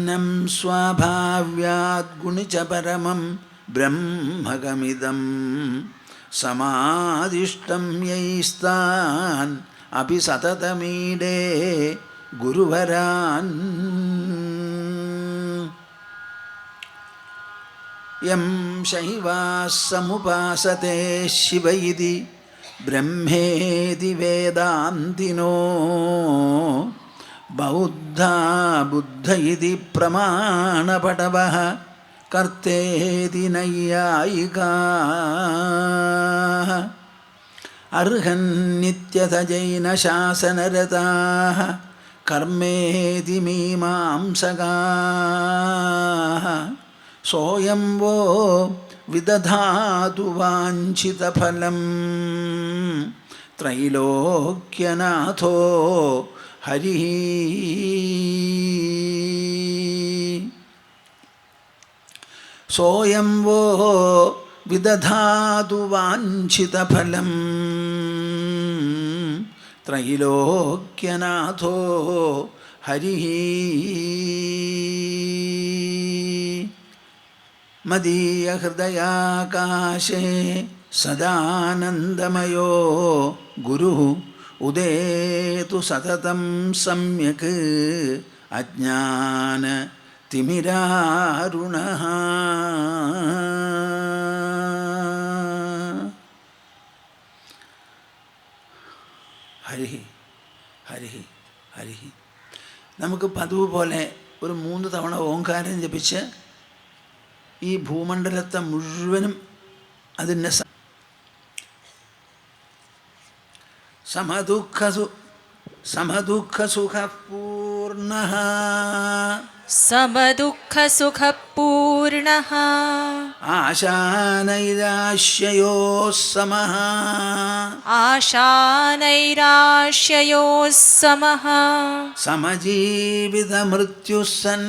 ഛിന്നം സ്വാഭാവ്യാദ്ഗുണി ച പരമം ബ്രഹ്മകമിദം സമാദിഷ്ടം യൈസ്താൻ അപി സതതമീഡേ ഗുരുവരാൻ. യം ശൈവാസ്സമുപാസത്തെ ശിവ ഇതി ബ്രഹ്മേതി വേദാന്തിനോ ബൗദ്ധാ ബുദ്ധ ഇതി പ്രമാണപടവഃ കർത്തേതി നൈയായികാഃ. അർഹന്നിത്യഥ ജൈനശാസനരതാഃ കർമ്മേതി മീമാംസകാഃ. സോയം വോ വിദധാതു വാഞ്ചിതഫലം ത്രൈലോക്യനാഥോ ഹരിഃ. സോയം വോ വിദധാതു വാഞ്ചിതഫലം ത്രൈലോക്യനാഥോ ഹരിഃ. മദീയഹൃദയാകാശേ സദാനന്ദമയോ ഗുരുഃ ഉദേതു സതതം സമ്യക് അജ്ഞാനതിമിരാരുണഃ. ഹരിഃ ഹരിഃ ഹരിഃ. നമുക്ക് പതിവ് പോലെ ഒരു 3 തവണ ഓംകാരം ജപിച്ച് ഈ ഭൂമണ്ഡലത്തെ മുഴുവനും അതിൻ്റെ സമദുഃഖസുഖപൂർണഃ സമദുഃഖസുഖപൂർണഃ ആശാനൈരാശ്യയോഃ സമഃ ആശാനൈരാശ്യയോഃ സമഃ സമജീവിതമൃത്യുസ്സൻ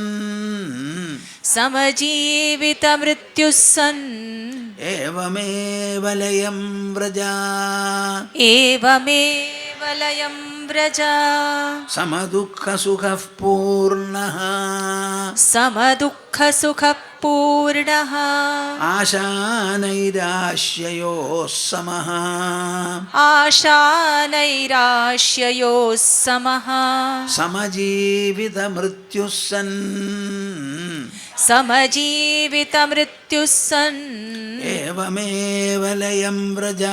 സമജീവിതമൃത്യുസ്സൻ ഏവമേവ ലയം വ്രജ ഏവമേവ ലയം വ്രജ സമദുഃഖസുഖപൂർണഃ സമദുഃഖസുഖപൂർണഃ ആശാനൈരാശ്യയോഃ സമഃ ആശാനൈരാശ്യയോഃ സമഃ സമജീവിതമൃത്യുസ്സൻ സമജീവിതമൃത്യുസ്സൻ ഏവമേവ ലയം വ്രജ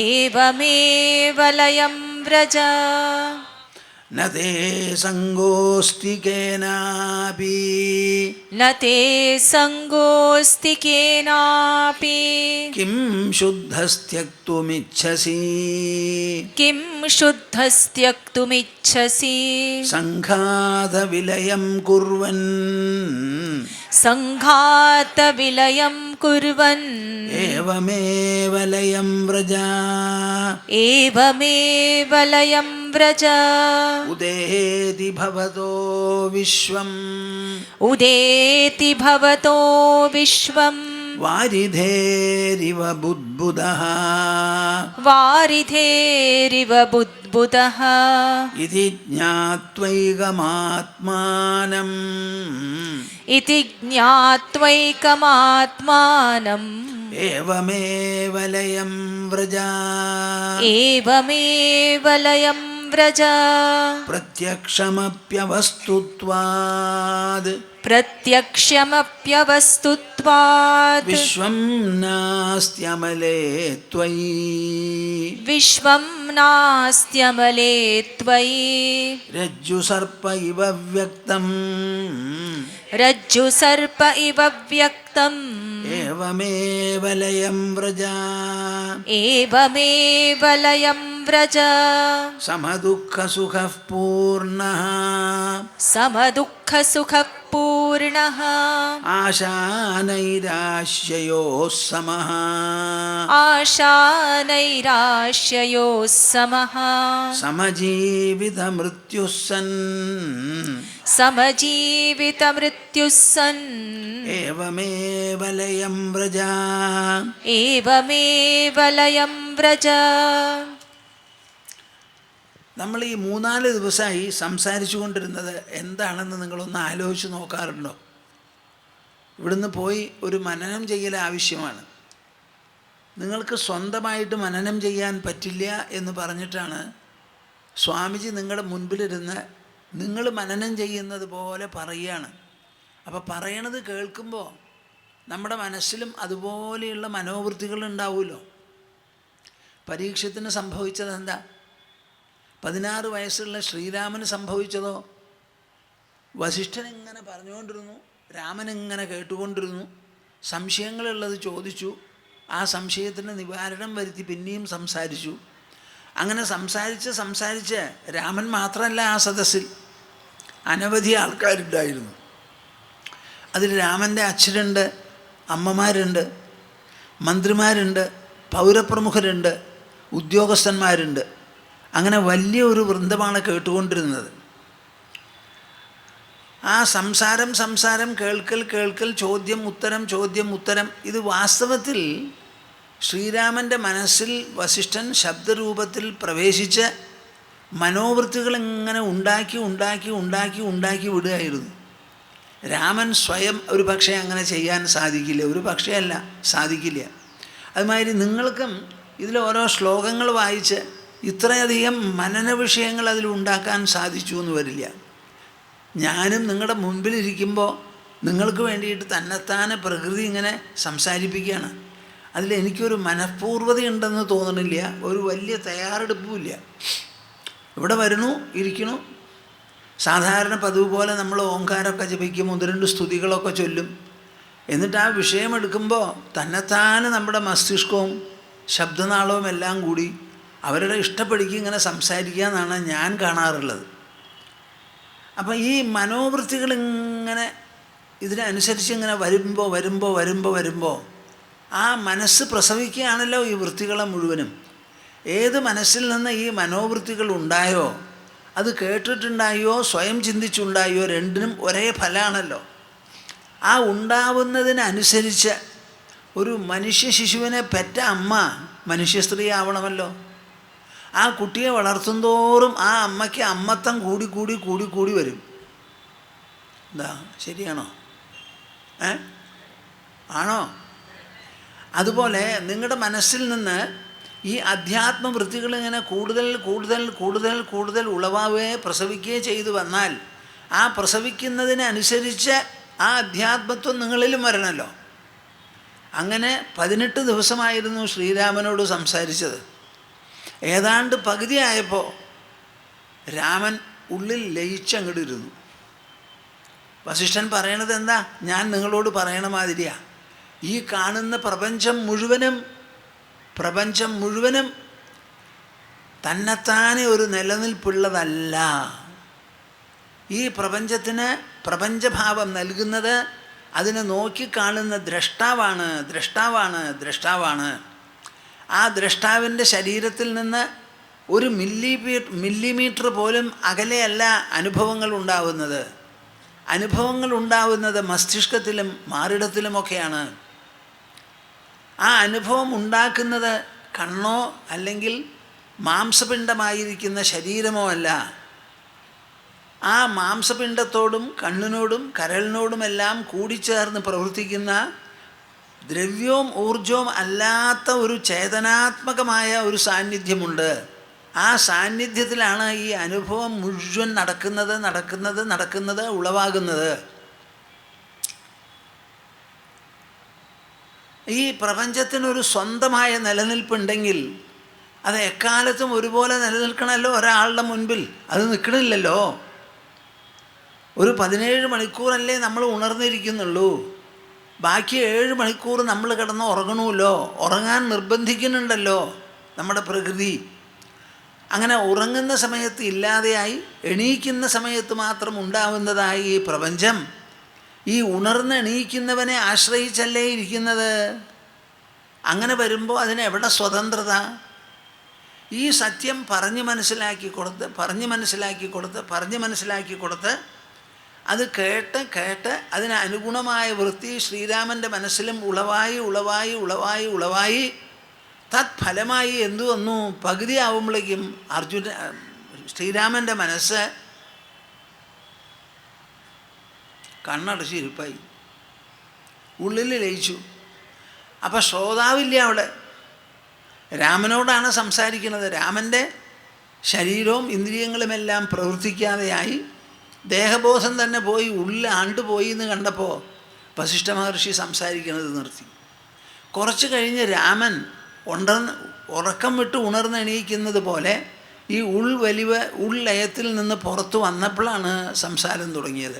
ഏവമേവ ലയം വ്രജ ന തേ സംഗോസ്തി കേനാപി ന തേ സംഗോസ്തി കേനാപി കിം ശുദ്ധസ്ത്യക്തുമിച്ഛസി കിം ശുദ്ധസ്ത്യക്തുമിച്ഛസി സംഘാതവിലയം കുർവൻ സംഘാതവിലയം കുർവൻ ഏവമേവ ലയം വ്രജ ഏവമേവ ലയം വ്രജ ഉദേതി ഭവതോ വിശ്വം ഉദേതി ഭവതോ വിശ്വം വാരിധേരിവ ബുദ്ബുദഃ വാരിധേരിവ ബുദ്ബുദഃ ഇതി ജ്ഞാത്വൈകമാത്മാനം ഇതി ജ്ഞാത്വൈകമാത്മാനം ഏവമേവ ലയം വ്രജ ഏവമേവ ലയം വ്രജ പ്രത്യക്ഷമപ്യവസ്തുത്വാദ് പ്രത്യക്ഷമപ്യവസ്തുത്വാത് വിശ്വം നാസ്ത്യമലേ ത്വയി വിശ്വം നാസ്ത്യമലേ ത്വയി രജ്ജുസർപ്പ ഇവ വ്യക്തം രജ്ജുസർപ്പ ഇവ വ്യക്തം ഏവമേവ ലയം വ്രജ ഏവമേവ ലയം വ്രജ സമദുഃഖസുഖഃ പൂർണ്ണഃ സമദുഃഖസുഖപൂർണഃ ആശാനൈരാശ്യയോഃ സമഃ ആശാനൈരാശ്യയോഃ സമഃ സമജീവിതമൃത്യുസ്സൻ സമജീവിതമൃത്യുസ്സൻ ഏവമേവ ലയം വ്രജ ഏവമേവ ലയം വ്രജ. നമ്മൾ ഈ 3-4 ദിവസമായി സംസാരിച്ചു കൊണ്ടിരുന്നത് എന്താണെന്ന് നിങ്ങളൊന്ന് ആലോചിച്ച് നോക്കാറുണ്ടോ? ഇവിടുന്ന് പോയി ഒരു മനനം ചെയ്യൽ ആവശ്യമാണ്. നിങ്ങൾക്ക് സ്വന്തമായിട്ട് മനനം ചെയ്യാൻ പറ്റില്ല എന്ന് പറഞ്ഞിട്ടാണ് സ്വാമിജി നിങ്ങളുടെ മുൻപിലിരുന്ന് നിങ്ങൾ മനനം ചെയ്യുന്നത് പോലെ പറയുകയാണ്. അപ്പോൾ പറയണത് കേൾക്കുമ്പോൾ നമ്മുടെ മനസ്സിലും അതുപോലെയുള്ള മനോവൃത്തികൾ ഉണ്ടാവുമല്ലോ. പരീക്ഷത്തിന് സംഭവിച്ചത് എന്താ? 16 വയസ്സുള്ള ശ്രീരാമന് സംഭവിച്ചതോ? വസിഷ്ഠൻ ഇങ്ങനെ പറഞ്ഞുകൊണ്ടിരുന്നു, രാമൻ ഇങ്ങനെ കേട്ടുകൊണ്ടിരുന്നു, സംശയങ്ങളുള്ളത് ചോദിച്ചു, ആ സംശയത്തിന് നിവാരണം വരുത്തി പിന്നെയും സംസാരിച്ചു. അങ്ങനെ സംസാരിച്ച് രാമൻ മാത്രമല്ല, ആ സദസ്സിൽ അനവധി ആൾക്കാരുണ്ടായിരുന്നു. അതിൽ രാമൻ്റെ അച്ഛനുണ്ട്, അമ്മമാരുണ്ട്, മന്ത്രിമാരുണ്ട്, പൗരപ്രമുഖരുണ്ട്, ഉദ്യോഗസ്ഥന്മാരുണ്ട്. അങ്ങനെ വലിയ ഒരു വൃന്ദമാണ് കേട്ടുകൊണ്ടിരുന്നത്. ആ സംസാരം കേൾക്കൽ ചോദ്യം ഉത്തരം ഇത് വാസ്തവത്തിൽ ശ്രീരാമൻ്റെ മനസ്സിൽ വസിഷ്ഠൻ ശബ്ദരൂപത്തിൽ പ്രവേശിച്ച് മനോവൃത്തികളിങ്ങനെ ഉണ്ടാക്കി വിടുകയായിരുന്നു. രാമൻ സ്വയം ഒരു പക്ഷേ അങ്ങനെ ചെയ്യാൻ സാധിക്കില്ല, ഒരു പക്ഷേ അല്ല, സാധിക്കില്ല. അതുമാതിരി നിങ്ങൾക്കും ഇതിൽ ഓരോ ശ്ലോകങ്ങൾ വായിച്ച് ഇത്രയധികം മനന വിഷയങ്ങൾ അതിലുണ്ടാക്കാൻ സാധിച്ചു എന്ന് വരില്ല. ഞാനും നിങ്ങളുടെ മുൻപിലിരിക്കുമ്പോൾ നിങ്ങൾക്ക് വേണ്ടിയിട്ട് തന്നെത്താനെ പ്രകൃതി ഇങ്ങനെ സംസാരിപ്പിക്കുകയാണ്. അതിലെനിക്കൊരു മനഃപൂർവ്വതയുണ്ടെന്ന് തോന്നണില്ല, ഒരു വലിയ തയ്യാറെടുപ്പുമില്ല. ഇവിടെ വരണു, ഇരിക്കണു. സാധാരണ പതിവ് പോലെ നമ്മൾ ഓങ്കാരമൊക്കെ ജപിക്കും, 1-2 സ്തുതികളൊക്കെ ചൊല്ലും. എന്നിട്ട് ആ വിഷയമെടുക്കുമ്പോൾ തന്നെത്താനെ നമ്മുടെ മസ്തിഷ്കവും ശബ്ദനാളവും എല്ലാം കൂടി അവരുടെ ഇഷ്ടപ്പെടിക്ക് ഇങ്ങനെ സംസാരിക്കുക എന്നാണ് ഞാൻ കാണാറുള്ളത്. അപ്പം ഈ മനോവൃത്തികളിങ്ങനെ ഇതിനനുസരിച്ച് ഇങ്ങനെ വരുമ്പോൾ ആ മനസ്സ് പ്രസവിക്കുകയാണല്ലോ ഈ വൃത്തികളെ മുഴുവനും. ഏത് മനസ്സിൽ നിന്ന് ഈ മനോവൃത്തികൾ ഉണ്ടായോ, അത് കേട്ടിട്ടുണ്ടായോ സ്വയം ചിന്തിച്ചുണ്ടായോ, രണ്ടിനും ഒരേ ഫലമാണല്ലോ. ആ ഉണ്ടാവുന്നതിനനുസരിച്ച് ഒരു മനുഷ്യ ശിശുവിനെ പെറ്റ അമ്മ മനുഷ്യ സ്ത്രീ ആവണമല്ലോ. ആ കുട്ടിയെ വളർത്തും തോറും ആ അമ്മയ്ക്ക് അമ്മത്തം കൂടി വരും. എന്താ, ശരിയാണോ? ആണോ? അതുപോലെ നിങ്ങളുടെ മനസ്സിൽ നിന്ന് ഈ അധ്യാത്മവൃത്തികൾ ഇങ്ങനെ കൂടുതൽ ഉളവാവുകയോ പ്രസവിക്കുകയോ ചെയ്തു വന്നാൽ ആ പ്രസവിക്കുന്നതിനനുസരിച്ച് ആ അധ്യാത്മത്വം നിങ്ങളിലും വരണമല്ലോ. അങ്ങനെ 18 ദിവസമായിരുന്നു ശ്രീരാമനോട് സംസാരിച്ചത്. ഏതാണ്ട് പകുതിയായപ്പോൾ രാമൻ ഉള്ളിൽ ലയിച്ചങ്ങോട്ടിരുന്നു. വസിഷ്ഠൻ പറയണത് എന്താ? ഞാൻ നിങ്ങളോട് പറയണ മാതിരിയാ. ഈ കാണുന്ന പ്രപഞ്ചം മുഴുവനും തന്നെത്താനെ ഒരു നിലനിൽപ്പുള്ളതല്ല. ഈ പ്രപഞ്ചത്തിന് പ്രപഞ്ചഭാവം നൽകുന്നത് അതിനെ നോക്കിക്കാണുന്ന ദ്രഷ്ടാവാണ്. ആ ദ്രഷ്ടാവിൻ്റെ ശരീരത്തിൽ നിന്ന് ഒരു മില്ലിമീറ്റർ പോലും അകലെയല്ല അനുഭവങ്ങൾ ഉണ്ടാവുന്നത് മസ്തിഷ്കത്തിലും മാറിടത്തിലുമൊക്കെയാണ്. ആ അനുഭവം ഉണ്ടാക്കുന്നത് കണ്ണോ അല്ലെങ്കിൽ മാംസപിണ്ഡമായിരിക്കുന്ന ശരീരമോ അല്ല. ആ മാംസപിണ്ഡത്തോടും കണ്ണിനോടും കരളിനോടുമെല്ലാം കൂടിച്ചേർന്ന് പ്രവർത്തിക്കുന്ന ദ്രവ്യവും ഊർജവും അല്ലാത്ത ഒരു ചേതനാത്മകമായ ഒരു സാന്നിധ്യമുണ്ട്. ആ സാന്നിധ്യത്തിലാണ് ഈ അനുഭവം മുഴുവൻ നടക്കുന്നത് ഉളവാകുന്നത്. ഈ പ്രപഞ്ചത്തിനൊരു സ്വന്തമായ നിലനിൽപ്പുണ്ടെങ്കിൽ അത് എക്കാലത്തും ഒരുപോലെ നിലനിൽക്കണമല്ലോ ഒരാളുടെ മുൻപിൽ. അത് നിൽക്കണില്ലല്ലോ. ഒരു 17 മണിക്കൂറല്ലേ നമ്മൾ ഉണർന്നിരിക്കുന്നുള്ളൂ. ബാക്കി 7 മണിക്കൂർ നമ്മൾ കിടന്ന് ഉറങ്ങണമല്ലോ. ഉറങ്ങാൻ നിർബന്ധിക്കുന്നുണ്ടല്ലോ നമ്മുടെ പ്രകൃതി. അങ്ങനെ ഉറങ്ങുന്ന സമയത്ത് ഇല്ലാതെയായി എണീക്കുന്ന സമയത്ത് മാത്രം ഉണ്ടാവുന്നതായി ഈ പ്രപഞ്ചം ഈ ഉണർന്ന് എണീക്കുന്നവനെ ആശ്രയിച്ചല്ലേ ഇരിക്കുന്നത്. അങ്ങനെ വരുമ്പോൾ അതിനെവിടെ സ്വതന്ത്രത? ഈ സത്യം പറഞ്ഞ് മനസ്സിലാക്കി കൊടുത്ത് അത് കേട്ട് അതിന് അനുഗുണമായ വൃത്തി ശ്രീരാമൻ്റെ മനസ്സിലും ഉളവായി തത്ഫലമായി എന്തു വന്നു? പകുതി ആവുമ്പോഴേക്കും ശ്രീരാമൻ്റെ മനസ്സ് കണ്ണടച്ചിരിപ്പായി, ഉള്ളിൽ ലയിച്ചു. അപ്പം ശ്രോതാവില്ല അവിടെ. രാമനോടാണ് സംസാരിക്കുന്നത്. രാമൻ്റെ ശരീരവും ഇന്ദ്രിയങ്ങളുമെല്ലാം പ്രവർത്തിക്കാതെയായി, ദേഹബോധം തന്നെ പോയി, ഉള്ളിൽ ആണ്ടുപോയി എന്ന് കണ്ടപ്പോൾ വസിഷ്ഠ മഹർഷി സംസാരിക്കുന്നത് നിർത്തി. കുറച്ച് കഴിഞ്ഞ് രാമൻ ഉറക്കം വിട്ട് ഉണർന്നെണീക്കുന്നത് പോലെ ഈ ഉള്ളയത്തിൽ നിന്ന് പുറത്തു വന്നപ്പോഴാണ് സംസാരം തുടങ്ങിയത്.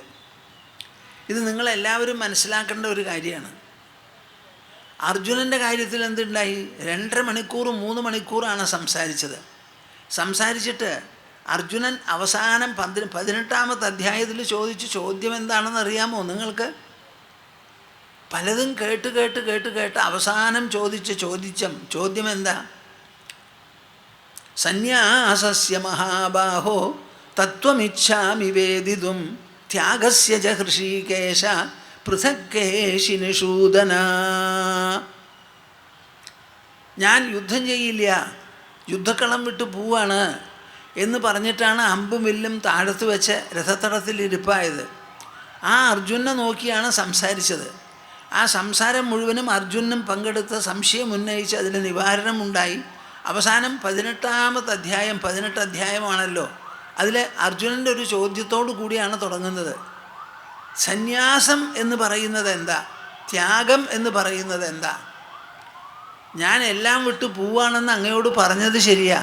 ഇത് നിങ്ങളെല്ലാവരും മനസ്സിലാക്കേണ്ട ഒരു കാര്യമാണ്. അർജുനൻ്റെ കാര്യത്തിൽ എന്തുണ്ടായി? 2.5 മണിക്കൂർ 3 മണിക്കൂറാണ് സംസാരിച്ചത്. സംസാരിച്ചിട്ട് അർജുനൻ അവസാനം 18-ാമത്തെ അധ്യായത്തിൽ ചോദിച്ച ചോദ്യം എന്താണെന്ന് അറിയാമോ നിങ്ങൾക്ക്? പലതും കേട്ട് അവസാനം ചോദിച്ച ചോദ്യം എന്താ? സന്യാസസ്യ മഹാബാഹോ തത്വമിച്ഛാമി വേദിതും ത്യാഗസ്യ ച ഹൃഷീകേശ പൃഥക്കേശി നിഷൂദന. ഞാൻ യുദ്ധം ചെയ്യില്ല, യുദ്ധക്കളം വിട്ട് പോവാണ് എന്ന് പറഞ്ഞിട്ടാണ് അമ്പും വില്ലും താഴത്ത് വെച്ച് രഥത്തടത്തിൽ ഇരിപ്പായത്. ആ അർജുനെ നോക്കിയാണ് സംസാരിച്ചത്. ആ സംസാരം മുഴുവനും അർജുനും പങ്കെടുത്ത് സംശയം ഉന്നയിച്ച് അതിന് നിവാരണമുണ്ടായി. അവസാനം 18-ാമത്തെ അധ്യായം, 18 അധ്യായമാണല്ലോ, അതിൽ അർജുനൻ്റെ ഒരു ചോദ്യത്തോടു കൂടിയാണ് തുടങ്ങുന്നത്. സന്യാസം എന്ന് പറയുന്നത് എന്താ? ത്യാഗം എന്ന് പറയുന്നത് എന്താ? ഞാൻ എല്ലാം വിട്ട് പോവാണെന്ന് അങ്ങയോട് പറഞ്ഞത് ശരിയാ.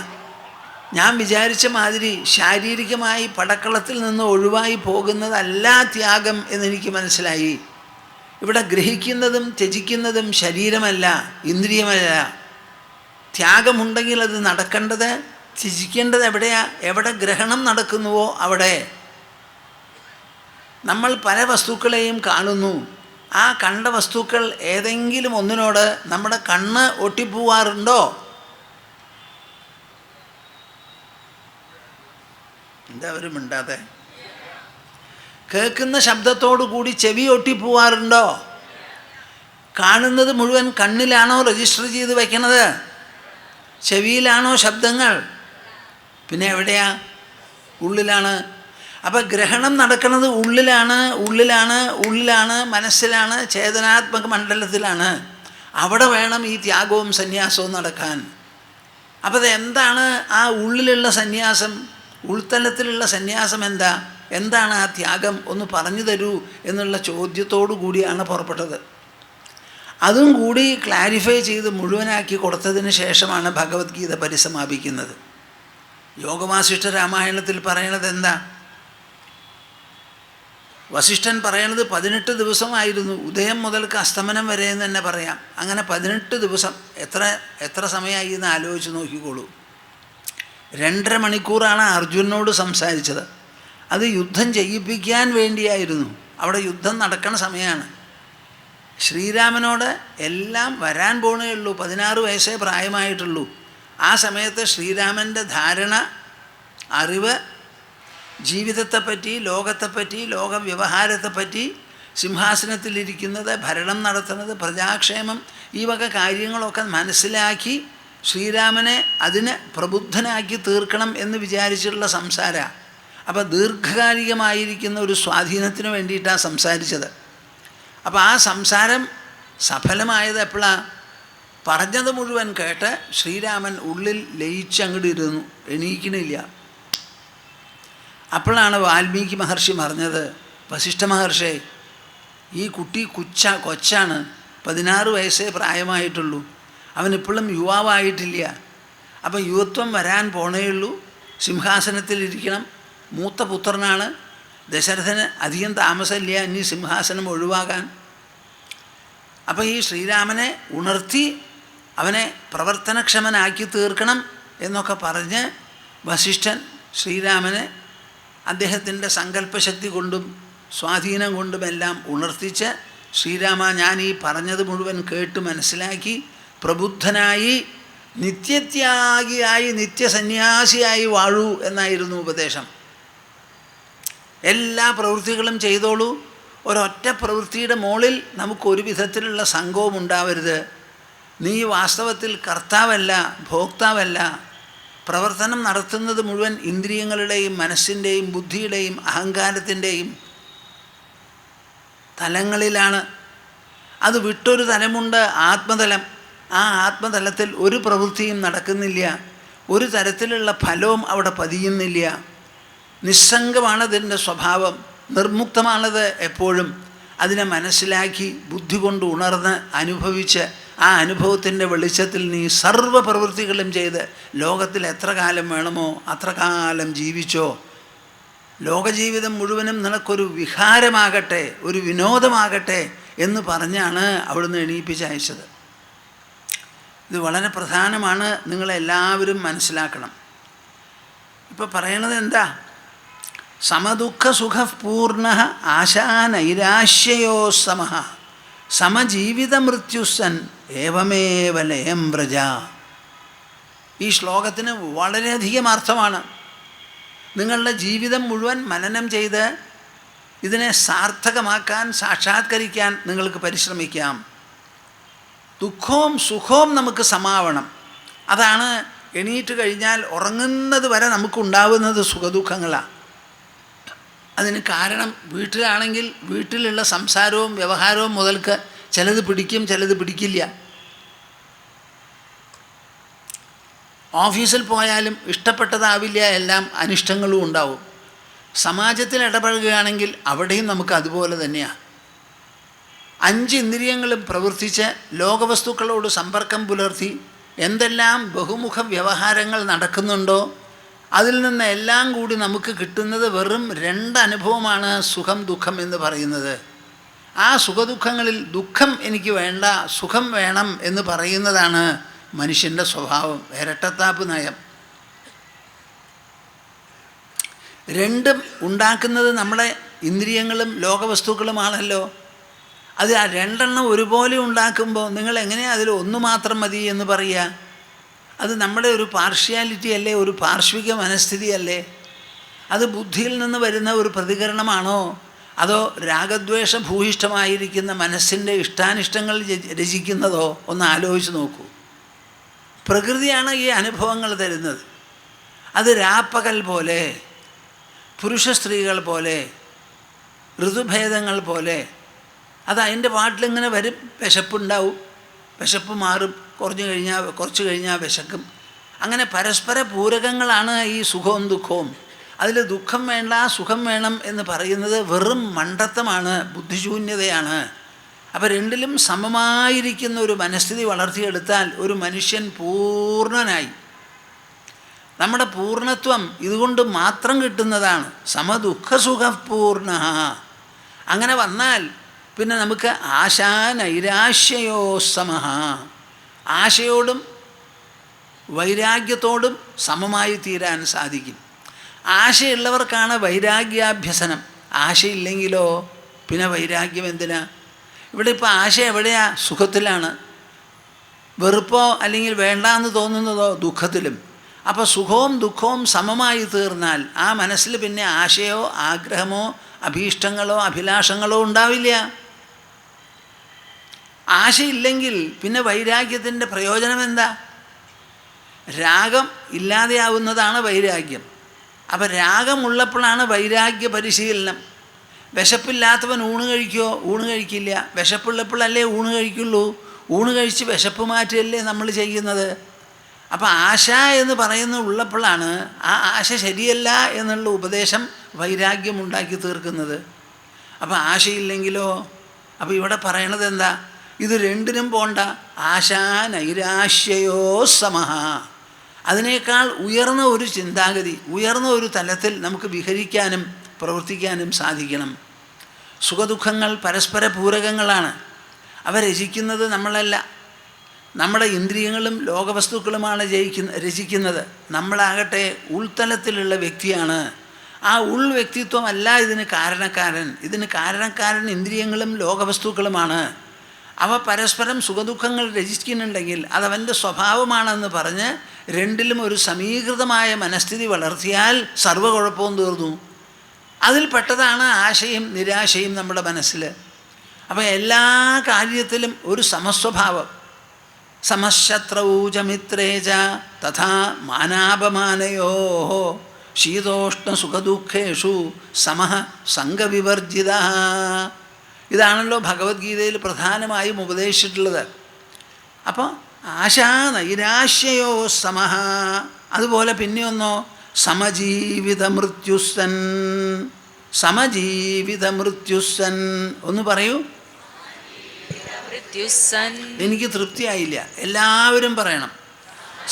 ഞാൻ വിചാരിച്ച മാതിരി ശാരീരികമായി പടക്കളത്തിൽ നിന്ന് ഒഴിവായി പോകുന്നതല്ല ത്യാഗം എന്നെനിക്ക് മനസ്സിലായി. ഇവിടെ ഗ്രഹിക്കുന്നതും ത്യജിക്കുന്നതും ശരീരമല്ല, ഇന്ദ്രിയമല്ല. ത്യാഗമുണ്ടെങ്കിൽ അത് നടക്കേണ്ടത്, ത്യജിക്കേണ്ടത് എവിടെയാ? എവിടെ ഗ്രഹണം നടക്കുന്നുവോ അവിടെ. നമ്മൾ പല വസ്തുക്കളെയും കാണുന്നു. ആ കണ്ട വസ്തുക്കൾ ഏതെങ്കിലും ഒന്നിനോട് നമ്മുടെ കണ്ണ് ഒട്ടിപ്പോവാറുണ്ടോ? എന്താ ഒരു മിണ്ടാതെ? കേൾക്കുന്ന ശബ്ദത്തോടു കൂടി ചെവി ഒട്ടിപ്പോവാറുണ്ടോ? കാണുന്നത് മുഴുവൻ കണ്ണിലാണോ രജിസ്റ്റർ ചെയ്ത് വയ്ക്കണത്? ചെവിയിലാണോ ശബ്ദങ്ങൾ? പിന്നെ എവിടെയാ? ഉള്ളിലാണ്. അപ്പം ഗ്രഹണം നടക്കുന്നത് ഉള്ളിലാണ്, മനസ്സിലാണ്, ചേതനാത്മക മണ്ഡലത്തിലാണ്. അവിടെ വേണം ഈ ത്യാഗവും സന്യാസവും നടക്കാൻ. അപ്പം അതെന്താണ് ആ ഉള്ളിലുള്ള സന്യാസം? ഉൾത്തലത്തിലുള്ള സന്യാസം എന്താണ് ആ ത്യാഗം? ഒന്ന് പറഞ്ഞു തരൂ എന്നുള്ള ചോദ്യത്തോടു കൂടിയാണ് പുറപ്പെട്ടത്. അതും കൂടി ക്ലാരിഫൈ ചെയ്ത് മുഴുവനാക്കി കൊടുത്തതിന് ശേഷമാണ് ഭഗവത്ഗീത പരിസമാപിക്കുന്നത്. യോഗവാസിഷ്ഠ രാമായണത്തിൽ പറയണത് എന്താ? വസിഷ്ഠൻ പറയണത് 18 ദിവസമായിരുന്നു, ഉദയം മുതൽക്ക് അസ്തമനം വരെ എന്ന് തന്നെ പറയാം. അങ്ങനെ 18 ദിവസം. എത്ര സമയമായി എന്ന് ആലോചിച്ച് നോക്കിക്കോളൂ. 2.5 മണിക്കൂറാണ് അർജുനനോട് സംസാരിച്ചത്. അത് യുദ്ധം ചെയ്യിപ്പിക്കാൻ വേണ്ടിയായിരുന്നു. അവിടെ യുദ്ധം നടക്കണ സമയമാണ്. ശ്രീരാമനോട് എല്ലാം വരാൻ പോണേ ഉള്ളൂ, 16 വയസ്സേ പ്രായമായിട്ടുള്ളൂ. ആ സമയത്ത് ശ്രീരാമൻ്റെ ധാരണ, അറിവ്, ജീവിതത്തെപ്പറ്റി, ലോകത്തെപ്പറ്റി, ലോകവ്യവഹാരത്തെപ്പറ്റി, സിംഹാസനത്തിലിരിക്കുന്നത്, ഭരണം നടത്തുന്നത്, പ്രജാക്ഷേമം, ഈ വക കാര്യങ്ങളൊക്കെ മനസ്സിലാക്കി ശ്രീരാമനെ അതിന് പ്രബുദ്ധനാക്കി തീർക്കണം എന്ന് വിചാരിച്ചിട്ടുള്ള സംസാര. അപ്പോൾ ദീർഘകാലികമായിരിക്കുന്ന ഒരു സ്വാധീനത്തിന് വേണ്ടിയിട്ടാണ് സംസാരിച്ചത്. അപ്പോൾ ആ സംസാരം സഫലമായത് എപ്പോഴാണ്? പറഞ്ഞത് മുഴുവൻ കേട്ട് ശ്രീരാമൻ ഉള്ളിൽ ലയിച്ചങ്ങോട്ട് ഇരുന്നു, എണീക്കണില്ല. അപ്പോഴാണ് വാൽമീകി മഹർഷി പറഞ്ഞത്, വസിഷ്ഠ മഹർഷി, ഈ കുട്ടി കൊച്ചാണ്, 16 വയസ്സേ പ്രായമായിട്ടുള്ളൂ, അവനിപ്പോഴും യുവാവായിട്ടില്ല. അപ്പം യുവത്വം വരാൻ പോണേയുള്ളൂ, സിംഹാസനത്തിലിരിക്കണം, മൂത്ത പുത്രനാണ്, ദശരഥന് അധികം താമസമില്ല ഇനി സിംഹാസനം ഒഴിവാകാൻ. അപ്പം ഈ ശ്രീരാമനെ ഉണർത്തി അവനെ പ്രവർത്തനക്ഷമനാക്കി തീർക്കണം എന്നൊക്കെ പറഞ്ഞ് വസിഷ്ഠൻ ശ്രീരാമനെ അദ്ദേഹത്തിൻ്റെ സങ്കല്പശക്തി കൊണ്ടും സ്വാധീനം കൊണ്ടുമെല്ലാം ഉണർത്തിച്ച്, ശ്രീരാമ, ഞാൻ ഈ പറഞ്ഞത് മുഴുവൻ കേട്ട് മനസ്സിലാക്കി പ്രബുദ്ധനായി നിത്യത്യാഗിയായി നിത്യസന്യാസിയായി വാഴൂ എന്നായിരുന്നു ഉപദേശം. എല്ലാ പ്രവൃത്തികളും ചെയ്തോളൂ, ഒരൊറ്റ പ്രവൃത്തിയുടെ മുകളിൽ നമുക്കൊരു വിധത്തിലുള്ള സംഘവും ഉണ്ടാവരുത്. നീ വാസ്തവത്തിൽ കർത്താവല്ല, ഭോക്താവല്ല, പ്രവർത്തനം നടത്തുന്നത് മുഴുവൻ ഇന്ദ്രിയങ്ങളുടെയും മനസ്സിൻ്റെയും ബുദ്ധിയുടെയും അഹങ്കാരത്തിൻ്റെയും തലങ്ങളിലാണ്. അത് വിട്ടൊരു തലമുണ്ട്, ആത്മതലം. ആ ആത്മതലത്തിൽ ഒരു പ്രവൃത്തിയും നടക്കുന്നില്ല, ഒരു തരത്തിലുള്ള ഫലവും അവിടെ പതിയുന്നില്ല. നിസ്സംഗമാണതിൻ്റെ സ്വഭാവം, നിർമുക്തമാണത് എപ്പോഴും. അതിനെ മനസ്സിലാക്കി ബുദ്ധി കൊണ്ട് ഉണർന്ന് അനുഭവിച്ച് ആ അനുഭവത്തിൻ്റെ വെളിച്ചത്തിൽ നീ സർവ്വ പ്രവൃത്തികളും ചെയ്ത് ലോകത്തിൽ എത്ര കാലം വേണമോ അത്ര കാലം ജീവിച്ചോ. ലോകജീവിതം മുഴുവനും നിനക്കൊരു വിഹാരമാകട്ടെ, ഒരു വിനോദമാകട്ടെ എന്ന് പറഞ്ഞാണ് അവിടുന്ന് എണീപ്പിച്ചയച്ചത്. ഇത് വളരെ പ്രധാനമാണ്, നിങ്ങളെല്ലാവരും മനസ്സിലാക്കണം. ഇപ്പോൾ പറയണത് എന്താ? സമദുഃഖ സുഖ പൂർണ്ണ ആശാനൈരാശ്യയോ സമഃ സമജീവിത മൃത്യുസൻ ഏവമേവ ലയം വ്രജ. ഈ ശ്ലോകത്തിന് വളരെയധികം അർത്ഥമാണ്. നിങ്ങളുടെ ജീവിതം മുഴുവൻ മനനം ചെയ്ത് ഇതിനെ സാർത്ഥകമാക്കാൻ, സാക്ഷാത്കരിക്കാൻ നിങ്ങൾക്ക് പരിശ്രമിക്കാം. ദുഃഖവും സുഖവും നമുക്ക് സമാവണം. അതാണ് എണീറ്റ് കഴിഞ്ഞാൽ ഉറങ്ങുന്നത് വരെ നമുക്കുണ്ടാവുന്നത് സുഖദുഃഖങ്ങളാണ്. അതിന് കാരണം വീട്ടിലാണെങ്കിൽ വീട്ടിലുള്ള സംസാരവും വ്യവഹാരവും മുതൽക്ക് ചിലത് പിടിക്കും, ചിലത് പിടിക്കില്ല. ഓഫീസിൽ പോയാലും ഇഷ്ടപ്പെട്ടതാവില്ല, എല്ലാം അനിഷ്ടങ്ങളും ഉണ്ടാവും. സമാജത്തിൽ ഇടപഴകുകയാണെങ്കിൽ അവിടെയും നമുക്ക് അതുപോലെ തന്നെയാണ്. 5 ഇന്ദ്രിയങ്ങളും പ്രവർത്തിച്ച് ലോകവസ്തുക്കളോട് സമ്പർക്കം പുലർത്തി എന്തെല്ലാം ബഹുമുഖ വ്യവഹാരങ്ങൾ നടക്കുന്നുണ്ടോ അതിൽ നിന്ന് എല്ലാം കൂടി നമുക്ക് കിട്ടുന്നത് വെറും 2 അനുഭവമാണ്, സുഖം ദുഃഖം എന്ന് പറയുന്നത്. ആ സുഖദുഃഖങ്ങളിൽ ദുഃഖം എനിക്ക് വേണ്ട, സുഖം വേണം എന്ന് പറയുന്നതാണ് മനുഷ്യൻ്റെ സ്വഭാവം, ഇരട്ടത്താപ്പ് നയം. രണ്ടും ഉണ്ടാക്കുന്നത് നമ്മളെ ഇന്ദ്രിയങ്ങളും ലോകവസ്തുക്കളുമാണല്ലോ. അത് ആ 2 എണ്ണം ഒരുപോലെ ഉണ്ടാക്കുമ്പോൾ നിങ്ങൾ എങ്ങനെയാണ് അതിൽ ഒന്ന് മാത്രം മതി എന്ന് പറയുക? അത് നമ്മുടെ ഒരു പാർഷ്യാലിറ്റി അല്ലേ, ഒരു പാർശ്വിക മനസ്ഥിതി അല്ലേ? അത് ബുദ്ധിയിൽ നിന്ന് വരുന്ന ഒരു പ്രതികരണമാണോ, അതോ രാഗദ്വേഷ ഭൂയിഷ്ഠമായിരിക്കുന്ന മനസ്സിൻ്റെ ഇഷ്ടാനിഷ്ടങ്ങൾ രചിക്കുന്നതോ? ഒന്ന് ആലോചിച്ച് നോക്കൂ. പ്രകൃതിയാണ് ഈ അനുഭവങ്ങൾ തരുന്നത്. അത് രാപ്പകൽ പോലെ, പുരുഷ സ്ത്രീകൾ പോലെ, ഋതുഭേദങ്ങൾ പോലെ അത് അതിൻ്റെ പാട്ടിലിങ്ങനെ വരും. വിശപ്പുണ്ടാവും, വിശപ്പ് മാറും, കുറച്ച് കഴിഞ്ഞാൽ വിശക്കും. അങ്ങനെ പരസ്പര പൂരകങ്ങളാണ് ഈ സുഖവും ദുഃഖവും. അതിൽ ദുഃഖം വേണ്ട സുഖം വേണം എന്ന് പറയുന്നത് വെറും മണ്ടത്തമാണ്, ബുദ്ധിശൂന്യതയാണ്. അപ്പോൾ രണ്ടിലും സമമായിരിക്കുന്ന ഒരു മനസ്ഥിതി വളർത്തിയെടുത്താൽ ഒരു മനുഷ്യൻ പൂർണ്ണനായി. നമ്മുടെ പൂർണ്ണത്വം ഇതുകൊണ്ട് മാത്രം കിട്ടുന്നതാണ്. സമദുഃഖസുഖപൂർണ്ണ. അങ്ങനെ വന്നാൽ പിന്നെ നമുക്ക് ആശാനൈരാശ്യയോ സമഃ, ആശയോടും വൈരാഗ്യത്തോടും സമമായി തീരാൻ സാധിക്കും. ആശയുള്ളവർക്കാണ് വൈരാഗ്യാഭ്യസനം. ആശയില്ലെങ്കിലോ പിന്നെ വൈരാഗ്യം എന്തിനാ? ഇവിടെ ഇപ്പോൾ ആശ എവിടെയാ? സുഖത്തിലാണ്. വെറുപ്പോ അല്ലെങ്കിൽ വേണ്ടാന്ന് തോന്നുന്നതോ ദുഃഖത്തിലും. അപ്പോൾ സുഖവും ദുഃഖവും സമമായി തീർന്നാൽ ആ മനസ്സിൽ പിന്നെ ആശയോ ആഗ്രഹമോ അഭീഷ്ടങ്ങളോ അഭിലാഷങ്ങളോ ഉണ്ടാവില്ല. ആശയില്ലെങ്കിൽ പിന്നെ വൈരാഗ്യത്തിൻ്റെ പ്രയോജനം എന്താ? രാഗം ഇല്ലാതെയാവുന്നതാണ് വൈരാഗ്യം. അപ്പം രാഗമുള്ളപ്പോഴാണ് വൈരാഗ്യ പരിശീലനം. വിശപ്പില്ലാത്തവൻ ഊണ് കഴിക്കുമോ? ഊണ് കഴിക്കില്ല. വിശപ്പുള്ളപ്പോഴല്ലേ ഊണ് കഴിക്കുള്ളൂ. ഊണ് കഴിച്ച് വിശപ്പ് മാറ്റുകയല്ലേ നമ്മൾ ചെയ്യുന്നത്. അപ്പം ആശ എന്ന് പറയുന്നത് ഉള്ളപ്പോഴാണ് ആ ആശ ശരിയല്ല എന്നുള്ള ഉപദേശം വൈരാഗ്യം ഉണ്ടാക്കി തീർക്കുന്നത്. അപ്പം ആശയില്ലെങ്കിലോ? അപ്പോൾ ഇവിടെ പറയണത് എന്താ? ഇത് രണ്ടിനും പോണ്ട. ആശാനൈരാശ്യയോ സമഃ. അതിനേക്കാൾ ഉയർന്ന ഒരു ചിന്താഗതി, ഉയർന്ന ഒരു തലത്തിൽ നമുക്ക് വിഹരിക്കാനും പ്രവർത്തിക്കാനും സാധിക്കണം. സുഖദുഃഖങ്ങൾ പരസ്പര പൂരകങ്ങളാണ്. അവ രചിക്കുന്നത് നമ്മളല്ല, നമ്മുടെ ഇന്ദ്രിയങ്ങളും ലോകവസ്തുക്കളുമാണ് രചിക്കുന്നത്. നമ്മളാകട്ടെ ഉൾത്തലത്തിലുള്ള വ്യക്തിയാണ്. ആ ഉൾ വ്യക്തിത്വമല്ല ഇതിന് കാരണക്കാരൻ. ഇതിന് കാരണക്കാരൻ ഇന്ദ്രിയങ്ങളും ലോകവസ്തുക്കളുമാണ്. അവ പരസ്പരം സുഖദുഃഖങ്ങൾ രചിക്കുന്നുണ്ടെങ്കിൽ അതവൻ്റെ സ്വഭാവമാണെന്ന് പറഞ്ഞ് രണ്ടിലും ഒരു സമീകൃതമായ മനസ്ഥിതി വളർത്തിയാൽ സർവ്വ കുഴപ്പവും തീർന്നു. അതിൽപ്പെട്ടതാണ് ആശയും നിരാശയും നമ്മുടെ മനസ്സിൽ. അപ്പോൾ എല്ലാ കാര്യത്തിലും ഒരു സമസ്വഭാവം. സമശത്രൗ ച മിത്രേ ച തഥാ മാനാപമാനയോഃ ശീതോഷ്ണസുഖദുഃഖേഷു സമഃ സംഗവിവർജിതഃ. ഇതാണല്ലോ ഭഗവത്ഗീതയിൽ പ്രധാനമായും ഉപദേശിച്ചിട്ടുള്ളത്. അപ്പോൾ ആശാനൈരാശ്യയോ സമഃ. അതുപോലെ പിന്നെ ഒന്നോ സമജീവിതമൃത്യുസ്സൻ. സമജീവിതമൃത്യുസ്സൻ ഒന്ന് പറയൂ. മൃത്യുസ്സൻ. എനിക്ക് തൃപ്തിയായില്ല, എല്ലാവരും പറയണം.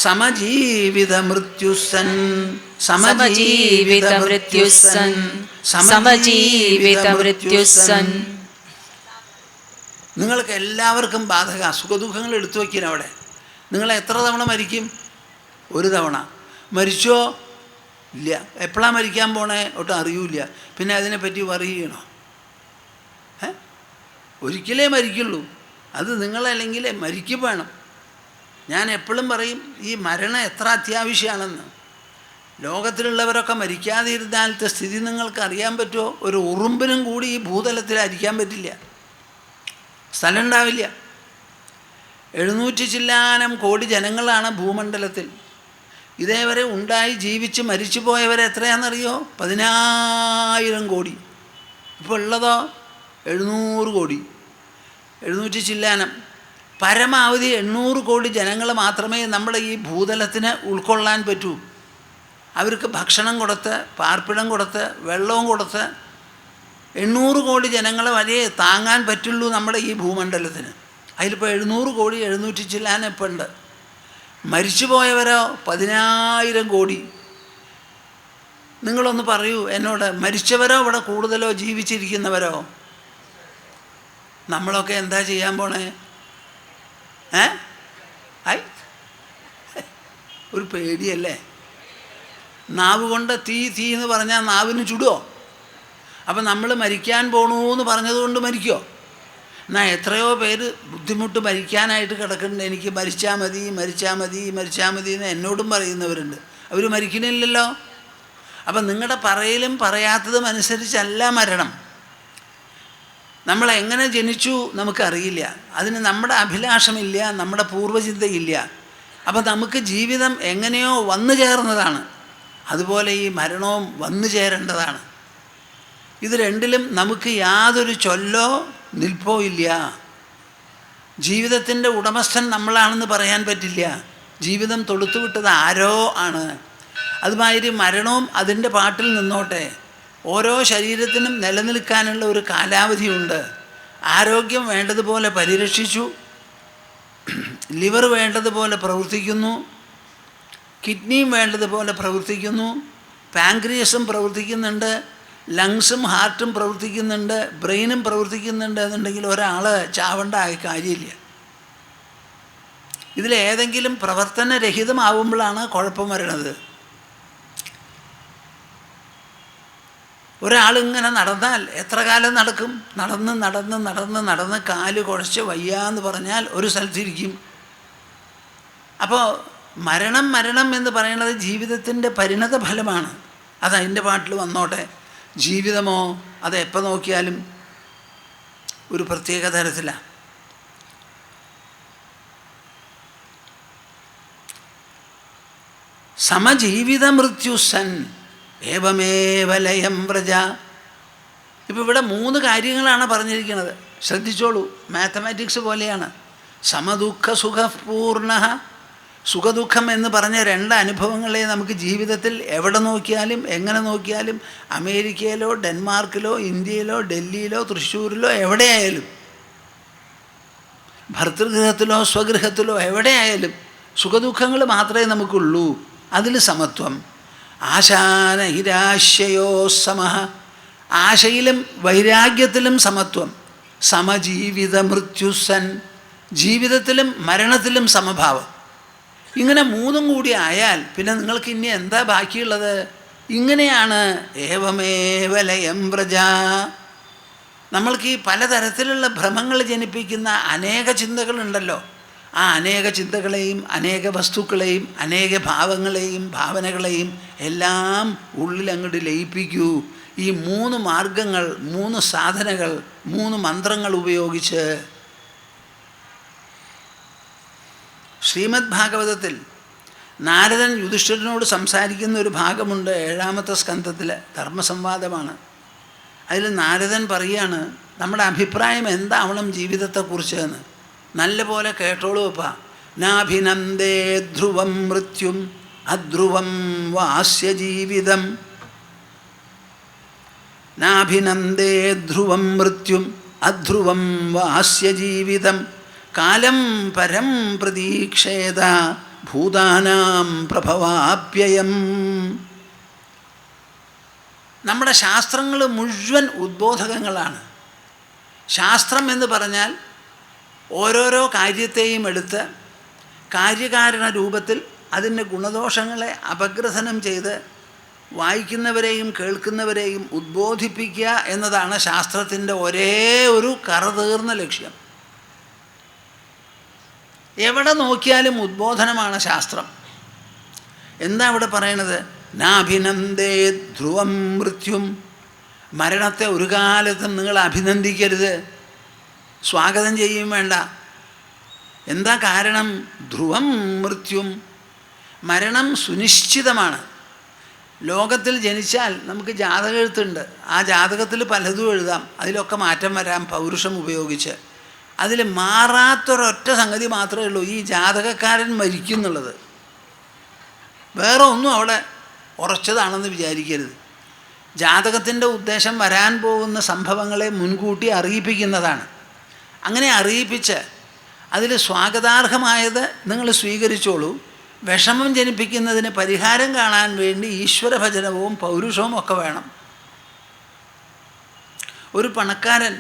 സമജീവിതമൃത്യുസ്സൻ. സമജീവിതമൃത്യുസ്സൻ. സമജീവിതമൃത്യുസ്സൻ. നിങ്ങൾക്ക് എല്ലാവർക്കും ബാധക. സുഖദുഃഖങ്ങൾ എടുത്തു വയ്ക്കണം അവിടെ. നിങ്ങൾ എത്ര തവണ മരിക്കും? ഒരു തവണ. മരിച്ചോ? ഇല്ല. എപ്പോഴാണ് മരിക്കാൻ പോണേ ഒട്ടും അറിയില്ല. പിന്നെ അതിനെപ്പറ്റി വറി ചെയ്യണോ? ഒരിക്കലേ മരിക്കുള്ളൂ. അത് നിങ്ങളല്ലെങ്കിൽ മരിക്കും വേണം. ഞാൻ എപ്പോഴും പറയും ഈ മരണം എത്ര അത്യാവശ്യമാണെന്ന്. ലോകത്തിലുള്ളവരൊക്കെ മരിക്കാതെ ഇരുന്നാലത്തെ സ്ഥിതി നിങ്ങൾക്ക് അറിയാൻ പറ്റുമോ? ഒരു ഉറുമ്പിനും കൂടി ഈ ഭൂതലത്തിൽ അരിക്കാൻ പറ്റില്ല, സ്ഥലം ഉണ്ടാവില്ല. 700 ചില്ലാനം കോടി ജനങ്ങളാണ് ഭൂമണ്ഡലത്തിൽ. ഇതേവരെ ഉണ്ടായി ജീവിച്ച് മരിച്ചു പോയവരെ എത്രയാണെന്നറിയോ? 10,000 കോടി. ഇപ്പോൾ ഉള്ളതോ 700 കോടി. 700 ചില്ലാനം. പരമാവധി 800 കോടി ജനങ്ങൾ മാത്രമേ നമ്മുടെ ഈ ഭൂതലത്തിന് ഉൾക്കൊള്ളാൻ പറ്റൂ. അവർക്ക് ഭക്ഷണം കൊടുത്ത്, പാർപ്പിടം കൊടുത്ത്, വെള്ളവും കൊടുത്ത് 800 കോടി ജനങ്ങളെ വരെ താങ്ങാൻ പറ്റുള്ളൂ നമ്മുടെ ഈ ഭൂമണ്ഡലത്തിന്. അതിലിപ്പോൾ 700 കോടി 700 ചില്ലാനം ഇപ്പം ഉണ്ട്. മരിച്ചു പോയവരോ 10,000 കോടി. നിങ്ങളൊന്ന് പറയൂ എന്നോട്, മരിച്ചവരോ ഇവിടെ കൂടുതലോ ജീവിച്ചിരിക്കുന്നവരോ? നമ്മളൊക്കെ എന്താ ചെയ്യാൻ പോണേ? ഒരു പേടിയല്ലേ? നാവ് കൊണ്ട് തീ തീ എന്ന് പറഞ്ഞാൽ നാവിന് ചുടുമോ? അപ്പം നമ്മൾ മരിക്കാൻ പോണു എന്ന് പറഞ്ഞതുകൊണ്ട് മരിക്കുമോ? എന്നാൽ എത്രയോ പേര് ബുദ്ധിമുട്ട് മരിക്കാനായിട്ട് കിടക്കുന്നുണ്ട്. എനിക്ക് മരിച്ചാൽ മതി, മരിച്ചാൽ മതി, മരിച്ചാൽ മതി എന്ന് എന്നോടും പറയുന്നവരുണ്ട്. അവർ മരിക്കണില്ലല്ലോ. അപ്പം നിങ്ങളുടെ പറയലും പറയാത്തതും അനുസരിച്ചല്ല മരണം. നമ്മളെങ്ങനെ ജനിച്ചു നമുക്കറിയില്ല. അതിന് നമ്മുടെ അഭിലാഷമില്ല, നമ്മുടെ പൂർവ്വചിന്തയില്ല. അപ്പം നമുക്ക് ജീവിതം എങ്ങനെയോ വന്നു ചേർന്നതാണ്. അതുപോലെ ഈ മരണവും വന്നു ചേരേണ്ടതാണ്. ഇത് രണ്ടിലും നമുക്ക് യാതൊരു ചൊല്ലോ നിൽപ്പോ ഇല്ല. ജീവിതത്തിൻ്റെ ഉടമസ്ഥൻ നമ്മളാണെന്ന് പറയാൻ പറ്റില്ല. ജീവിതം തൊടുത്തുവിട്ടത് ആരോ ആണ്. അതുമാതിരി മരണവും അതിൻ്റെ പാട്ടിൽ നിന്നോട്ടെ. ഓരോ ശരീരത്തിനും നിലനിൽക്കാനുള്ള ഒരു കാലാവധിയുണ്ട്. ആരോഗ്യം വേണ്ടതുപോലെ പരിരക്ഷിച്ചു, ലിവർ വേണ്ടതുപോലെ പ്രവർത്തിക്കുന്നു, കിഡ്നിയും വേണ്ടതുപോലെ പ്രവർത്തിക്കുന്നു, പാൻക്രിയസും പ്രവർത്തിക്കുന്നുണ്ട്, ലങ്സും ഹാർട്ടും പ്രവർത്തിക്കുന്നുണ്ട്, ബ്രെയിനും പ്രവർത്തിക്കുന്നുണ്ട് എന്നുണ്ടെങ്കിൽ ഒരാൾ ചാവേണ്ട കാര്യമില്ല. ഇതിലേതെങ്കിലും പ്രവർത്തനരഹിതമാവുമ്പോഴാണ് കുഴപ്പം വരണത്. ഒരാളിങ്ങനെ നടന്നാൽ എത്ര കാലം നടക്കും? നടന്ന് നടന്ന് നടന്ന് നടന്ന് കാല് കുഴച്ച് വയ്യാന്ന് പറഞ്ഞാൽ ഒരു സ്ഥലത്തിരിക്കും. അപ്പോൾ മരണം മരണം എന്ന് പറയുന്നത് ജീവിതത്തിൻ്റെ പരിണത ഫലമാണ്. അതതിൻ്റെ പാട്ടിൽ വന്നോട്ടെ. ജീവിതമോ അത് എപ്പോൾ നോക്കിയാലും ഒരു പ്രത്യേക തരത്തിലാണ്. സമജീവിത മൃത്യുസൻ ഏവമേവ ലയം വ്രജ. ഇപ്പോൾ ഇവിടെ 3 കാര്യങ്ങളാണ് പറഞ്ഞിരിക്കുന്നത്. ശ്രദ്ധിച്ചോളൂ, മാത്തമാറ്റിക്സ് പോലെയാണ്. സമദുഃഖ സുഖപൂർണ്ണ. സുഖദുഃഖം എന്ന് പറഞ്ഞ 2 അനുഭവങ്ങളെ നമുക്ക് ജീവിതത്തിൽ എവിടെ നോക്കിയാലും എങ്ങനെ നോക്കിയാലും, അമേരിക്കയിലോ ഡെൻമാർക്കിലോ ഇന്ത്യയിലോ ഡൽഹിയിലോ തൃശ്ശൂരിലോ എവിടെയായാലും, ഭർതൃഗൃഹത്തിലോ സ്വഗൃഹത്തിലോ എവിടെയായാലും സുഖദുഃഖങ്ങൾ മാത്രമേ നമുക്കുള്ളൂ. അതിൽ സമത്വം. ആശാനൈരാശ്യയോ സമഃ. ആശയിലും വൈരാഗ്യത്തിലും സമത്വം. സമജീവിത മൃത്യുസൻ. ജീവിതത്തിലും മരണത്തിലും സമഭാവം. ഇങ്ങനെ 3 കൂടി ആയാൽ പിന്നെ നിങ്ങൾക്ക് ഇനി എന്താ ബാക്കിയുള്ളത്? ഇങ്ങനെയാണ് ഏവമേവ ലയം വ്രജ. നമ്മൾക്ക് ഈ പലതരത്തിലുള്ള ഭ്രമങ്ങൾ ജനിപ്പിക്കുന്ന അനേക ചിന്തകളുണ്ടല്ലോ. ആ അനേക ചിന്തകളെയും അനേക വസ്തുക്കളെയും അനേക ഭാവങ്ങളെയും ഭാവനകളെയും എല്ലാം ഉള്ളിലങ്ങോട്ട് ലയിപ്പിക്കൂ. ഈ 3 മാർഗങ്ങൾ, 3 സാധനകൾ, 3 മന്ത്രങ്ങൾ ഉപയോഗിച്ച് ശ്രീമദ് ഭാഗവതത്തിൽ നാരദൻ യുധിഷ്ഠിരനോട് സംസാരിക്കുന്ന ഒരു ഭാഗമുണ്ട്. 7ാമത്തെ സ്കന്ധത്തിൽ ധർമ്മസംവാദമാണ്. അതിൽ നാരദൻ പറയുകയാണ്, നമ്മുടെ അഭിപ്രായം എന്താവണം ജീവിതത്തെക്കുറിച്ച് എന്ന്. നല്ല പോലെ കേട്ടോളൂ അപ്പ. നാഭിനന്ദേ ധ്രുവം മൃത്യും അധ്രുവം വാസ്യ ജീവിതം. നാഭിനന്ദേ ധ്രുവം മൃത്യും അധ്രുവം വാസ്യ ജീവിതം. കാലം പരം പ്രതീക്ഷേത ഭൂതാനാം പ്രഭവാപ്യയം. നമ്മുടെ ശാസ്ത്രങ്ങൾ മുഴുവൻ ഉദ്ബോധകങ്ങളാണ്. ശാസ്ത്രം എന്ന് പറഞ്ഞാൽ ഓരോരോ കാര്യത്തെയും എടുത്ത് കാര്യകാരണ രൂപത്തിൽ അതിൻ്റെ ഗുണദോഷങ്ങളെ അപഗ്രഥനം ചെയ്ത് വായിക്കുന്നവരെയും കേൾക്കുന്നവരെയും ഉദ്ബോധിപ്പിക്കുക എന്നതാണ് ശാസ്ത്രത്തിൻ്റെ ഒരേ ഒരു കറതീർന്ന ലക്ഷ്യം. എവിടെ നോക്കിയാലും ഉദ്ബോധനമാണ് ശാസ്ത്രം. എന്താ ഇവിടെ പറയണത്? നാഭിനന്ദേ ധ്രുവം മൃത്യും. മരണത്തെ ഒരു കാലത്തും നിങ്ങൾ അഭിനന്ദിക്കരുത്, സ്വാഗതം ചെയ്യും വേണ്ട. എന്താ കാരണം? ധ്രുവം മൃത്യും. മരണം സുനിശ്ചിതമാണ്. ലോകത്തിൽ ജനിച്ചാൽ നമുക്ക് ജാതകെഴുത്തുണ്ട്. ആ ജാതകത്തിൽ പലതും എഴുതാം, അതിലൊക്കെ മാറ്റം വരാം പൗരുഷം ഉപയോഗിച്ച്. അതിൽ മാറാത്തൊരൊറ്റ സംഗതി മാത്രമേ ഉള്ളൂ, ഈ ജാതകക്കാരൻ മരിക്കുന്നുള്ളത്. വേറെ ഒന്നും അവിടെ ഉറച്ചതാണെന്ന് വിചാരിക്കരുത്. ജാതകത്തിൻ്റെ ഉദ്ദേശം വരാൻ പോകുന്ന സംഭവങ്ങളെ മുൻകൂട്ടി അറിയിപ്പിക്കുന്നതാണ്. അങ്ങനെ അറിയിപ്പിച്ച് അതിൽ സ്വാഗതാർഹമായത് നിങ്ങൾ സ്വീകരിച്ചോളൂ. വിഷമം ജനിപ്പിക്കുന്നതിന് പരിഹാരം കാണാൻ വേണ്ടി ഈശ്വരഭജനവും പൗരുഷവും ഒക്കെ വേണം. ഒരു പണക്കാരൻ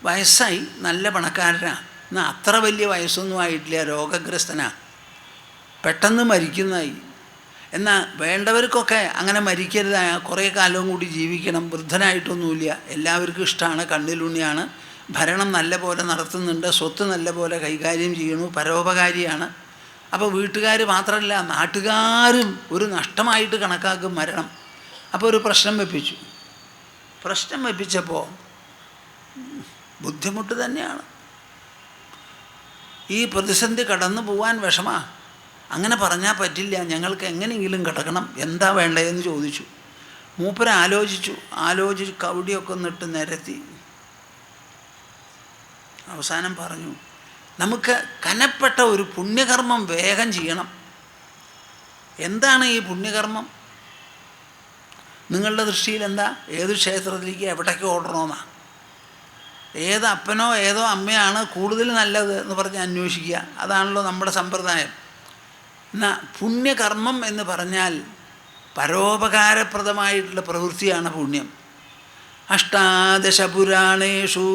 വയസ്സായി, നല്ല പണക്കാരനാണ്, എന്നാൽ അത്ര വലിയ വയസ്സൊന്നും ആയിട്ടില്ല, രോഗഗ്രസ്തനാണ്, പെട്ടെന്ന് മരിക്കുന്നതായി. എന്നാൽ വേണ്ടവർക്കൊക്കെ അങ്ങനെ മരിക്കരുത്, കുറേ കാലവും കൂടി ജീവിക്കണം, വൃദ്ധനായിട്ടൊന്നുമില്ല, എല്ലാവർക്കും ഇഷ്ടമാണ്, കണ്ണിലുണ്ണിയാണ്, ഭരണം നല്ല പോലെ നടത്തുന്നുണ്ട്, സ്വത്ത് നല്ല പോലെ കൈകാര്യം ചെയ്യണു, പരോപകാരിയാണ്. അപ്പോൾ വീട്ടുകാർ മാത്രമല്ല നാട്ടുകാരും ഒരു നഷ്ടമായിട്ട് കണക്കാക്കും മരണം. അപ്പോൾ ഒരു പ്രശ്നം വെപ്പിച്ചപ്പോൾ ബുദ്ധിമുട്ട് തന്നെയാണ്. ഈ പ്രതിസന്ധി കടന്നു പോകാൻ വിഷമാ. അങ്ങനെ പറഞ്ഞാൽ പറ്റില്ല, ഞങ്ങൾക്ക് എങ്ങനെയെങ്കിലും കിടക്കണം, എന്താ വേണ്ടതെന്ന് ചോദിച്ചു. മൂപ്പര് ആലോചിച്ച് കവടിയൊക്കെ ഒന്നിട്ട് നിരത്തി അവസാനം പറഞ്ഞു, നമുക്ക് കനപ്പെട്ട ഒരു പുണ്യകർമ്മം വേഗം ചെയ്യണം. എന്താണ് ഈ പുണ്യകർമ്മം? നിങ്ങളുടെ ദൃഷ്ടിയിൽ എന്താ? ഏത് ക്ഷേത്രത്തിലേക്ക് എവിടേക്ക് ഓടണമെന്നാ? ഏത് അപ്പനോ ഏതോ അമ്മയാണ് കൂടുതൽ നല്ലത് എന്ന് പറഞ്ഞ് അന്വേഷിക്കുക. അതാണല്ലോ നമ്മുടെ സമ്പ്രദായം. എന്നാൽ പുണ്യകർമ്മം എന്ന് പറഞ്ഞാൽ പരോപകാരപ്രദമായിട്ടുള്ള പ്രവൃത്തിയാണ് പുണ്യം. അഷ്ടാദശ പുരാണേഷു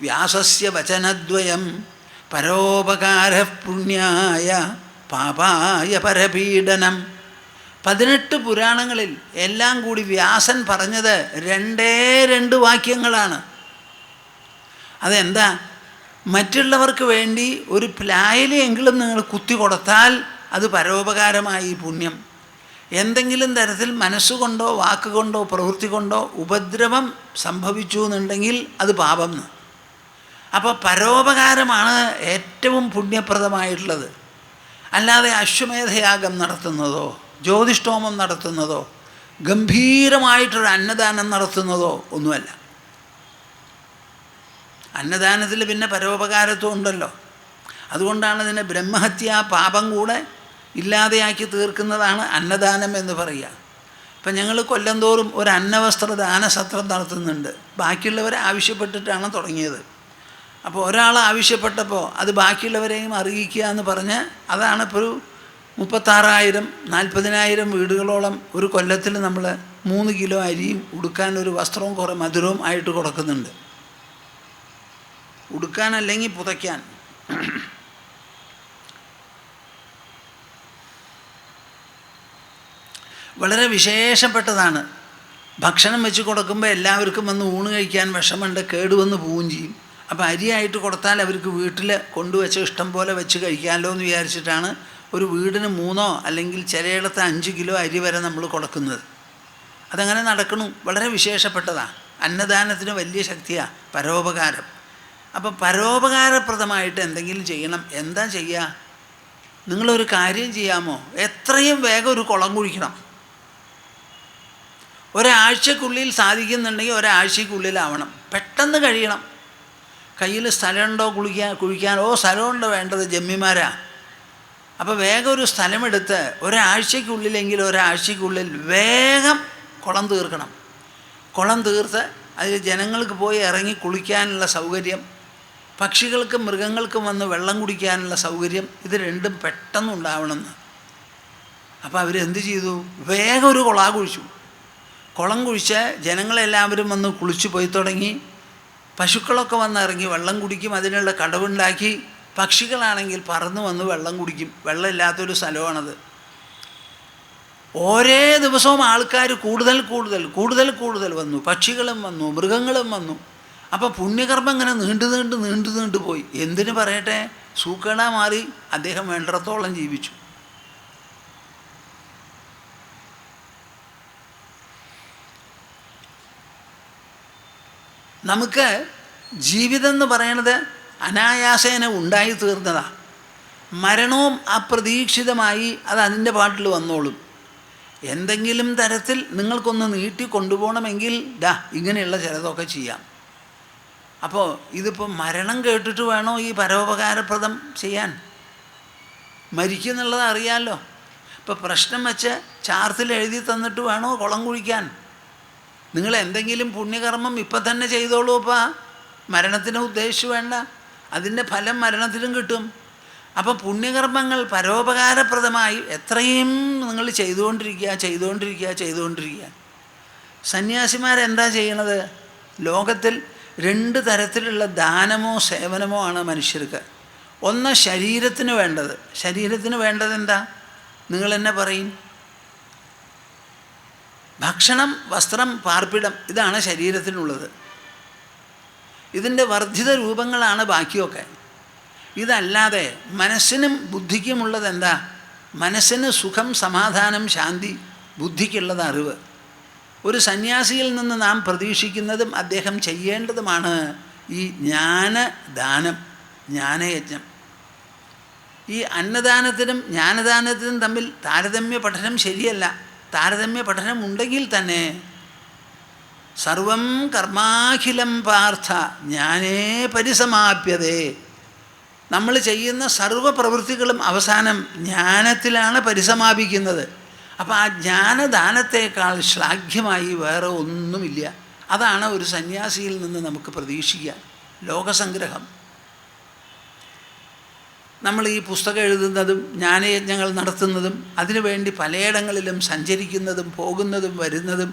വ്യാസസ്യ വചനദ്വയം പരോപകാര പുണ്യായ പാപായ പരപീഡനം. 18 പുരാണങ്ങളിൽ എല്ലാം കൂടി വ്യാസൻ പറഞ്ഞത് 2 വാക്യങ്ങളാണ്. അതെന്താ? മറ്റുള്ളവർക്ക് വേണ്ടി ഒരു പ്ലായിലെങ്കിലും നിങ്ങൾ കുത്തി കൊടുത്താൽ അത് പരോപകാരമായി പുണ്യം. എന്തെങ്കിലും തരത്തിൽ മനസ്സുകൊണ്ടോ വാക്കുകൊണ്ടോ പ്രവൃത്തി കൊണ്ടോ ഉപദ്രവം സംഭവിച്ചു എന്നുണ്ടെങ്കിൽ അത് പാപം. അപ്പോൾ പരോപകാരമാണ് ഏറ്റവും പുണ്യപ്രദമായിട്ടുള്ളത്. അല്ലാതെ അശ്വമേധയാഗം നടത്തുന്നതോ ജ്യോതിഷ്ഠോമം നടത്തുന്നതോ ഗംഭീരമായിട്ടൊരു അന്നദാനം നടത്തുന്നതോ ഒന്നുമല്ല. അന്നദാനത്തിൽ പിന്നെ പരോപകാരത്വം ഉണ്ടല്ലോ. അതുകൊണ്ടാണ് ഇതിനെ ബ്രഹ്മഹത്യ പാപം കൂടെ ഇല്ലാതെയാക്കി തീർക്കുന്നതാണ് അന്നദാനം എന്ന് പറയുക. ഇപ്പം ഞങ്ങൾ കൊല്ലം തോറും ഒരു അന്നവസ്ത്ര ദാനസത്രം നടത്തുന്നുണ്ട്. ബാക്കിയുള്ളവരെ ആവശ്യപ്പെട്ടിട്ടാണ് തുടങ്ങിയത്. അപ്പോൾ ഒരാൾ ആവശ്യപ്പെട്ടപ്പോൾ അത് ബാക്കിയുള്ളവരെയും അറിയിക്കുക എന്ന് പറഞ്ഞ് അതാണ് ഇപ്പോൾ ഒരു 36,000 40,000 വീടുകളോളം ഒരു കൊല്ലത്തിൽ നമ്മൾ 3 കിലോ അരിയും ഉടുക്കാൻ ഒരു വസ്ത്രവും കുറേ മധുരവും ആയിട്ട് കൊടുക്കുന്നുണ്ട്. ഉടുക്കാനല്ലെങ്കിൽ പുതയ്ക്കാൻ. വളരെ വിശേഷപ്പെട്ടതാണ്. ഭക്ഷണം വെച്ച് കൊടുക്കുമ്പോൾ എല്ലാവർക്കും വന്ന് ഊണ് കഴിക്കാൻ വിഷമമുണ്ട്, കേടുവന്ന് പോവുകയും ചെയ്യും. അപ്പോൾ അരിയായിട്ട് കൊടുത്താൽ അവർക്ക് വീട്ടിൽ കൊണ്ടുവച്ച് ഇഷ്ടം പോലെ വെച്ച് കഴിക്കാമല്ലോ എന്ന് വിചാരിച്ചിട്ടാണ് ഒരു വീടിന് 3 അല്ലെങ്കിൽ ചിലയിടത്ത് 5 കിലോ അരി വരെ നമ്മൾ കൊടുക്കുന്നത്. അതങ്ങനെ നടക്കണു. വളരെ വിശേഷപ്പെട്ടതാണ്. അന്നദാനത്തിന് വലിയ ശക്തിയാണ്, പരോപകാരം. അപ്പം പരോപകാരപ്രദമായിട്ട് എന്തെങ്കിലും ചെയ്യണം. എന്താ ചെയ്യുക? നിങ്ങളൊരു കാര്യം ചെയ്യാമോ? എത്രയും വേഗം ഒരു കുളം കുഴിക്കണം. ഒരാഴ്ചക്കുള്ളിൽ സാധിക്കുന്നുണ്ടെങ്കിൽ ഒരാഴ്ചക്കുള്ളിലാവണം. പെട്ടെന്ന് കഴിയണം. കയ്യിൽ സ്ഥലമുണ്ടോ കുഴിക്കാൻ? സ്ഥലമുണ്ടോ വേണ്ടത്? ജമ്മിമാരാ. അപ്പോൾ വേഗം ഒരു സ്ഥലമെടുത്ത് ഒരാഴ്ചക്കുള്ളിലെങ്കിൽ ഒരാഴ്ചക്കുള്ളിൽ വേഗം കുളം തീർക്കണം. കുളം തീർത്ത് അതിൽ ജനങ്ങൾക്ക് പോയി ഇറങ്ങി കുളിക്കാനുള്ള സൗകര്യം, പക്ഷികൾക്കും മൃഗങ്ങൾക്കും വന്ന് വെള്ളം കുടിക്കാനുള്ള സൗകര്യം, ഇത് രണ്ടും പെട്ടെന്നുണ്ടാവണമെന്ന്. അപ്പോൾ അവരെന്ത് ചെയ്തു? വേഗം ഒരു കുഴിച്ചു. കുളം കുഴിച്ച് ജനങ്ങളെല്ലാവരും വന്ന് കുളിച്ചു പോയി തുടങ്ങി. പശുക്കളൊക്കെ വന്ന് ഇറങ്ങി വെള്ളം കുടിക്കും, അതിനുള്ള കടവുണ്ടാക്കി. പക്ഷികളാണെങ്കിൽ പറന്ന് വന്ന് വെള്ളം കുടിക്കും. വെള്ളമില്ലാത്തൊരു സ്ഥലമാണത്. ഓരോ ദിവസവും ആൾക്കാർ കൂടുതൽ വന്നു. പക്ഷികളും വന്നു, മൃഗങ്ങളും വന്നു. അപ്പോൾ പുണ്യകർമ്മം ഇങ്ങനെ നീണ്ടു പോയി. എന്തിനു പറയട്ടെ, സൂക്കേടാ മാറി. അദ്ദേഹം വേണ്ടത്തോളം ജീവിച്ചു. നമുക്ക് ജീവിതം എന്ന് പറയണത് അനായാസേന ഉണ്ടായി തീർന്നതാണ്. മരണവും അപ്രതീക്ഷിതമായി അത് അതിൻ്റെ പാട്ടിൽ വന്നോളും. എന്തെങ്കിലും തരത്തിൽ നിങ്ങൾക്കൊന്ന് നീട്ടി കൊണ്ടുപോകണമെങ്കിൽ ഇങ്ങനെയുള്ള ചിലതൊക്കെ ചെയ്യാം. അപ്പോൾ ഇതിപ്പോൾ മരണം കേട്ടിട്ട് വേണോ ഈ പരോപകാരപ്രദം ചെയ്യാൻ? മരിക്കുന്നുള്ളത് അറിയാമല്ലോ. ഇപ്പോൾ പ്രശ്നം വെച്ച് ചാർത്തിൽ എഴുതി തന്നിട്ട് വേണോ കുളം കുഴിക്കാൻ? നിങ്ങൾ എന്തെങ്കിലും പുണ്യകർമ്മം ഇപ്പം തന്നെ ചെയ്തോളൂ. അപ്പോൾ മരണത്തിന് ഉദ്ദേശിച്ച് വേണ്ട, അതിൻ്റെ ഫലം മരണത്തിലും കിട്ടും. അപ്പം പുണ്യകർമ്മങ്ങൾ പരോപകാരപ്രദമായി എത്രയും നിങ്ങൾ ചെയ്തുകൊണ്ടിരിക്കുക. സന്യാസിമാരെന്താ ചെയ്യണത്? ലോകത്തിൽ 2 തരത്തിലുള്ള ദാനമോ സേവനമോ ആണ് മനുഷ്യർക്ക്. ഒന്ന് ശരീരത്തിന് വേണ്ടത്. ശരീരത്തിന് വേണ്ടത് എന്താ? നിങ്ങൾ എന്നെ പറയും. ഭക്ഷണം, വസ്ത്രം, പാർപ്പിടം, ഇതാണ് ശരീരത്തിനുള്ളത്. ഇതിൻ്റെ വർദ്ധിത രൂപങ്ങളാണ് ബാക്കിയൊക്കെ. ഇതല്ലാതെ മനസ്സിനും ബുദ്ധിക്കുമുള്ളത് എന്താ? മനസ്സിന് സുഖം, സമാധാനം, ശാന്തി. ബുദ്ധിക്കുള്ളത് അറിവ്. ഒരു സന്യാസിയിൽ നിന്ന് നാം പ്രതീക്ഷിക്കുന്നതും അദ്ദേഹം ചെയ്യേണ്ടതുമാണ് ഈ ജ്ഞാനദാനം, ജ്ഞാനയജ്ഞം. ഈ അന്നദാനത്തിനും ജ്ഞാനദാനത്തിനും തമ്മിൽ താരതമ്യ പഠനം ശരിയല്ല. താരതമ്യ പഠനം ഉണ്ടെങ്കിൽ തന്നെ സർവം കർമാഖിലം പാർത്ഥ ജ്ഞാനേ പരിസമാപ്യതേ. നമ്മൾ ചെയ്യുന്ന സർവ്വ പ്രവൃത്തികളും അവസാനം ജ്ഞാനത്തിലാണ് പരിസമാപിക്കുന്നത്. അപ്പോൾ ആ ജ്ഞാനദാനത്തേക്കാൾ ശ്ലാഘ്യമായി വേറെ ഒന്നുമില്ല. അതാണ് ഒരു സന്യാസിയിൽ നിന്ന് നമുക്ക് പ്രതീക്ഷിക്കുക. ലോകസംഗ്രഹം. നമ്മൾ ഈ പുസ്തകം എഴുതുന്നതും ജ്ഞാനയജ്ഞങ്ങൾ നടത്തുന്നതും അതിനുവേണ്ടി പലയിടങ്ങളിലും സഞ്ചരിക്കുന്നതും പോകുന്നതും വരുന്നതും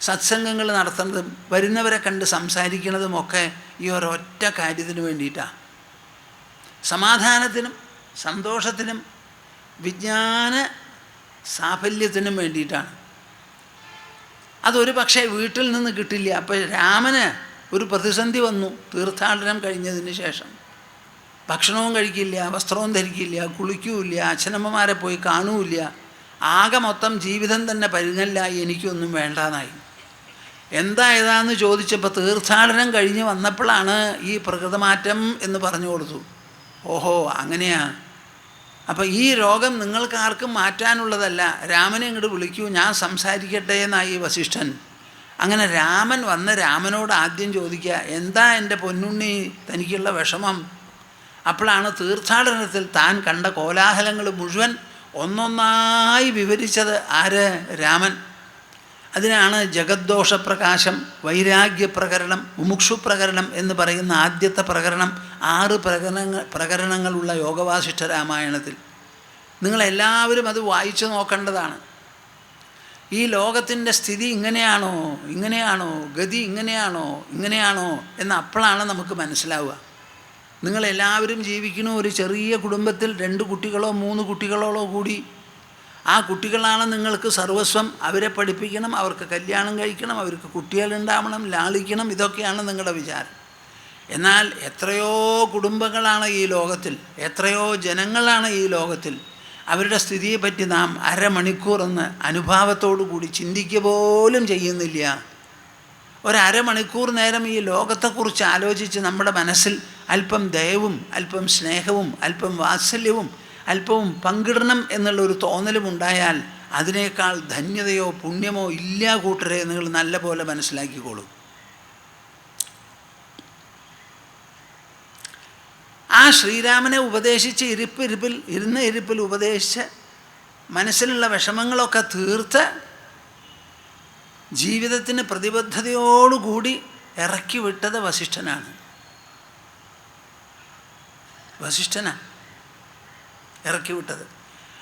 സത്സംഗങ്ങൾ നടത്തുന്നതും വരുന്നവരെ കണ്ട് സംസാരിക്കുന്നതുമൊക്കെ ഈ ഒരൊറ്റ കാര്യത്തിന് വേണ്ടിയിട്ടാണ്. സമാധാനത്തിനും സന്തോഷത്തിനും വിജ്ഞാന സാഫല്യത്തിനും വേണ്ടിയിട്ടാണ്. അതൊരു പക്ഷേ വീട്ടിൽ നിന്ന് കിട്ടില്ല. അപ്പോൾ രാമന് ഒരു പ്രതിസന്ധി വന്നു. തീർത്ഥാടനം കഴിഞ്ഞതിന് ശേഷം ഭക്ഷണവും കഴിക്കില്ല, വസ്ത്രവും ധരിക്കില്ല, കുളിക്കൂല്ല, അച്ഛനമ്മമാരെ പോയി കാണൂല്ല. ആകെ മൊത്തം ജീവിതം തന്നെ പരുങ്ങല്ലായി. എനിക്കൊന്നും വേണ്ടാന്നായി. ഏതാന്ന് ചോദിച്ചപ്പോൾ തീർത്ഥാടനം കഴിഞ്ഞ് വന്നപ്പോഴാണ് ഈ പ്രകൃതമാറ്റം എന്ന് പറഞ്ഞു കൊടുത്തു. ഓഹോ, അങ്ങനെയാ. അപ്പോൾ ഈ രോഗം നിങ്ങൾക്കാർക്കും മാറ്റാനുള്ളതല്ല. രാമനെ ഇങ്ങോട്ട് വിളിക്കൂ, ഞാൻ സംസാരിക്കട്ടെ എന്നായി വസിഷ്ഠൻ. അങ്ങനെ രാമൻ വന്ന് രാമനോട് ആദ്യം ചോദിക്കുക, എന്താ എൻ്റെ പൊന്നുണ്ണി തനിക്കുള്ള വിഷമം? അപ്പോഴാണ് തീർത്ഥാടനത്തിൽ താൻ കണ്ട കോലാഹലങ്ങൾ മുഴുവൻ ഒന്നൊന്നായി വിവരിച്ചത് ആര്? രാമൻ. അതിനാണ് ജഗദ്ദോഷപ്രകാശം, വൈരാഗ്യപ്രകരണം, മുമുക്ഷുപ്രകരണം എന്ന് പറയുന്ന ആദ്യത്തെ പ്രകരണം. 6 പ്രകരണങ്ങളുള്ള യോഗവാസിഷ്ഠ രാമായണത്തിൽ. നിങ്ങളെല്ലാവരും അത് വായിച്ചു നോക്കേണ്ടതാണ്. ഈ ലോകത്തിൻ്റെ സ്ഥിതി ഇങ്ങനെയാണോ, ഗതി ഇങ്ങനെയാണോ എന്ന് അപ്പോഴാണ് നമുക്ക് മനസ്സിലാവുക. നിങ്ങളെല്ലാവരും ജീവിക്കുന്ന ഒരു ചെറിയ കുടുംബത്തിൽ 2 കുട്ടികളോ 3 കുട്ടികളോ കൂടി. ആ കുട്ടികളാണ് നിങ്ങൾക്ക് സർവസ്വം. അവരെ പഠിപ്പിക്കണം, അവർക്ക് കല്യാണം കഴിക്കണം, അവർക്ക് കുട്ടികളുണ്ടാവണം, ലാളിക്കണം. ഇതൊക്കെയാണ് നിങ്ങളുടെ വിചാരം. എന്നാൽ എത്രയോ കുടുംബങ്ങളാണ് ഈ ലോകത്തിൽ, എത്രയോ ജനങ്ങളാണ് ഈ ലോകത്തിൽ. അവരുടെ സ്ഥിതിയെപ്പറ്റി നാം അരമണിക്കൂറൊന്ന് അനുഭാവത്തോടു കൂടി ചിന്തിക്കുക പോലും ചെയ്യുന്നില്ല. ഒരമണിക്കൂർ നേരം ഈ ലോകത്തെക്കുറിച്ച് ആലോചിച്ച് നമ്മുടെ മനസ്സിൽ അല്പം ദയവും അല്പം സ്നേഹവും അല്പം വാത്സല്യവും അല്പവും പങ്കിടണം എന്നുള്ളൊരു തോന്നലും ഉണ്ടായാൽ അതിനേക്കാൾ ധന്യതയോ പുണ്യമോ ഇല്ല കൂട്ടരെ നിങ്ങൾ നല്ല പോലെ മനസ്സിലാക്കിക്കോളൂ. ആ ശ്രീരാമനെ ഉപദേശിച്ച് ഇരുപ്പിൽ ഉപദേശിച്ച് മനസ്സിലുള്ള വിഷമങ്ങളൊക്കെ തീർത്ത് ജീവിതത്തിന് പ്രതിബദ്ധതയോടുകൂടി ഇറക്കി വിട്ടത് വസിഷ്ഠനാണ്. ഇറക്കി വിട്ടത്.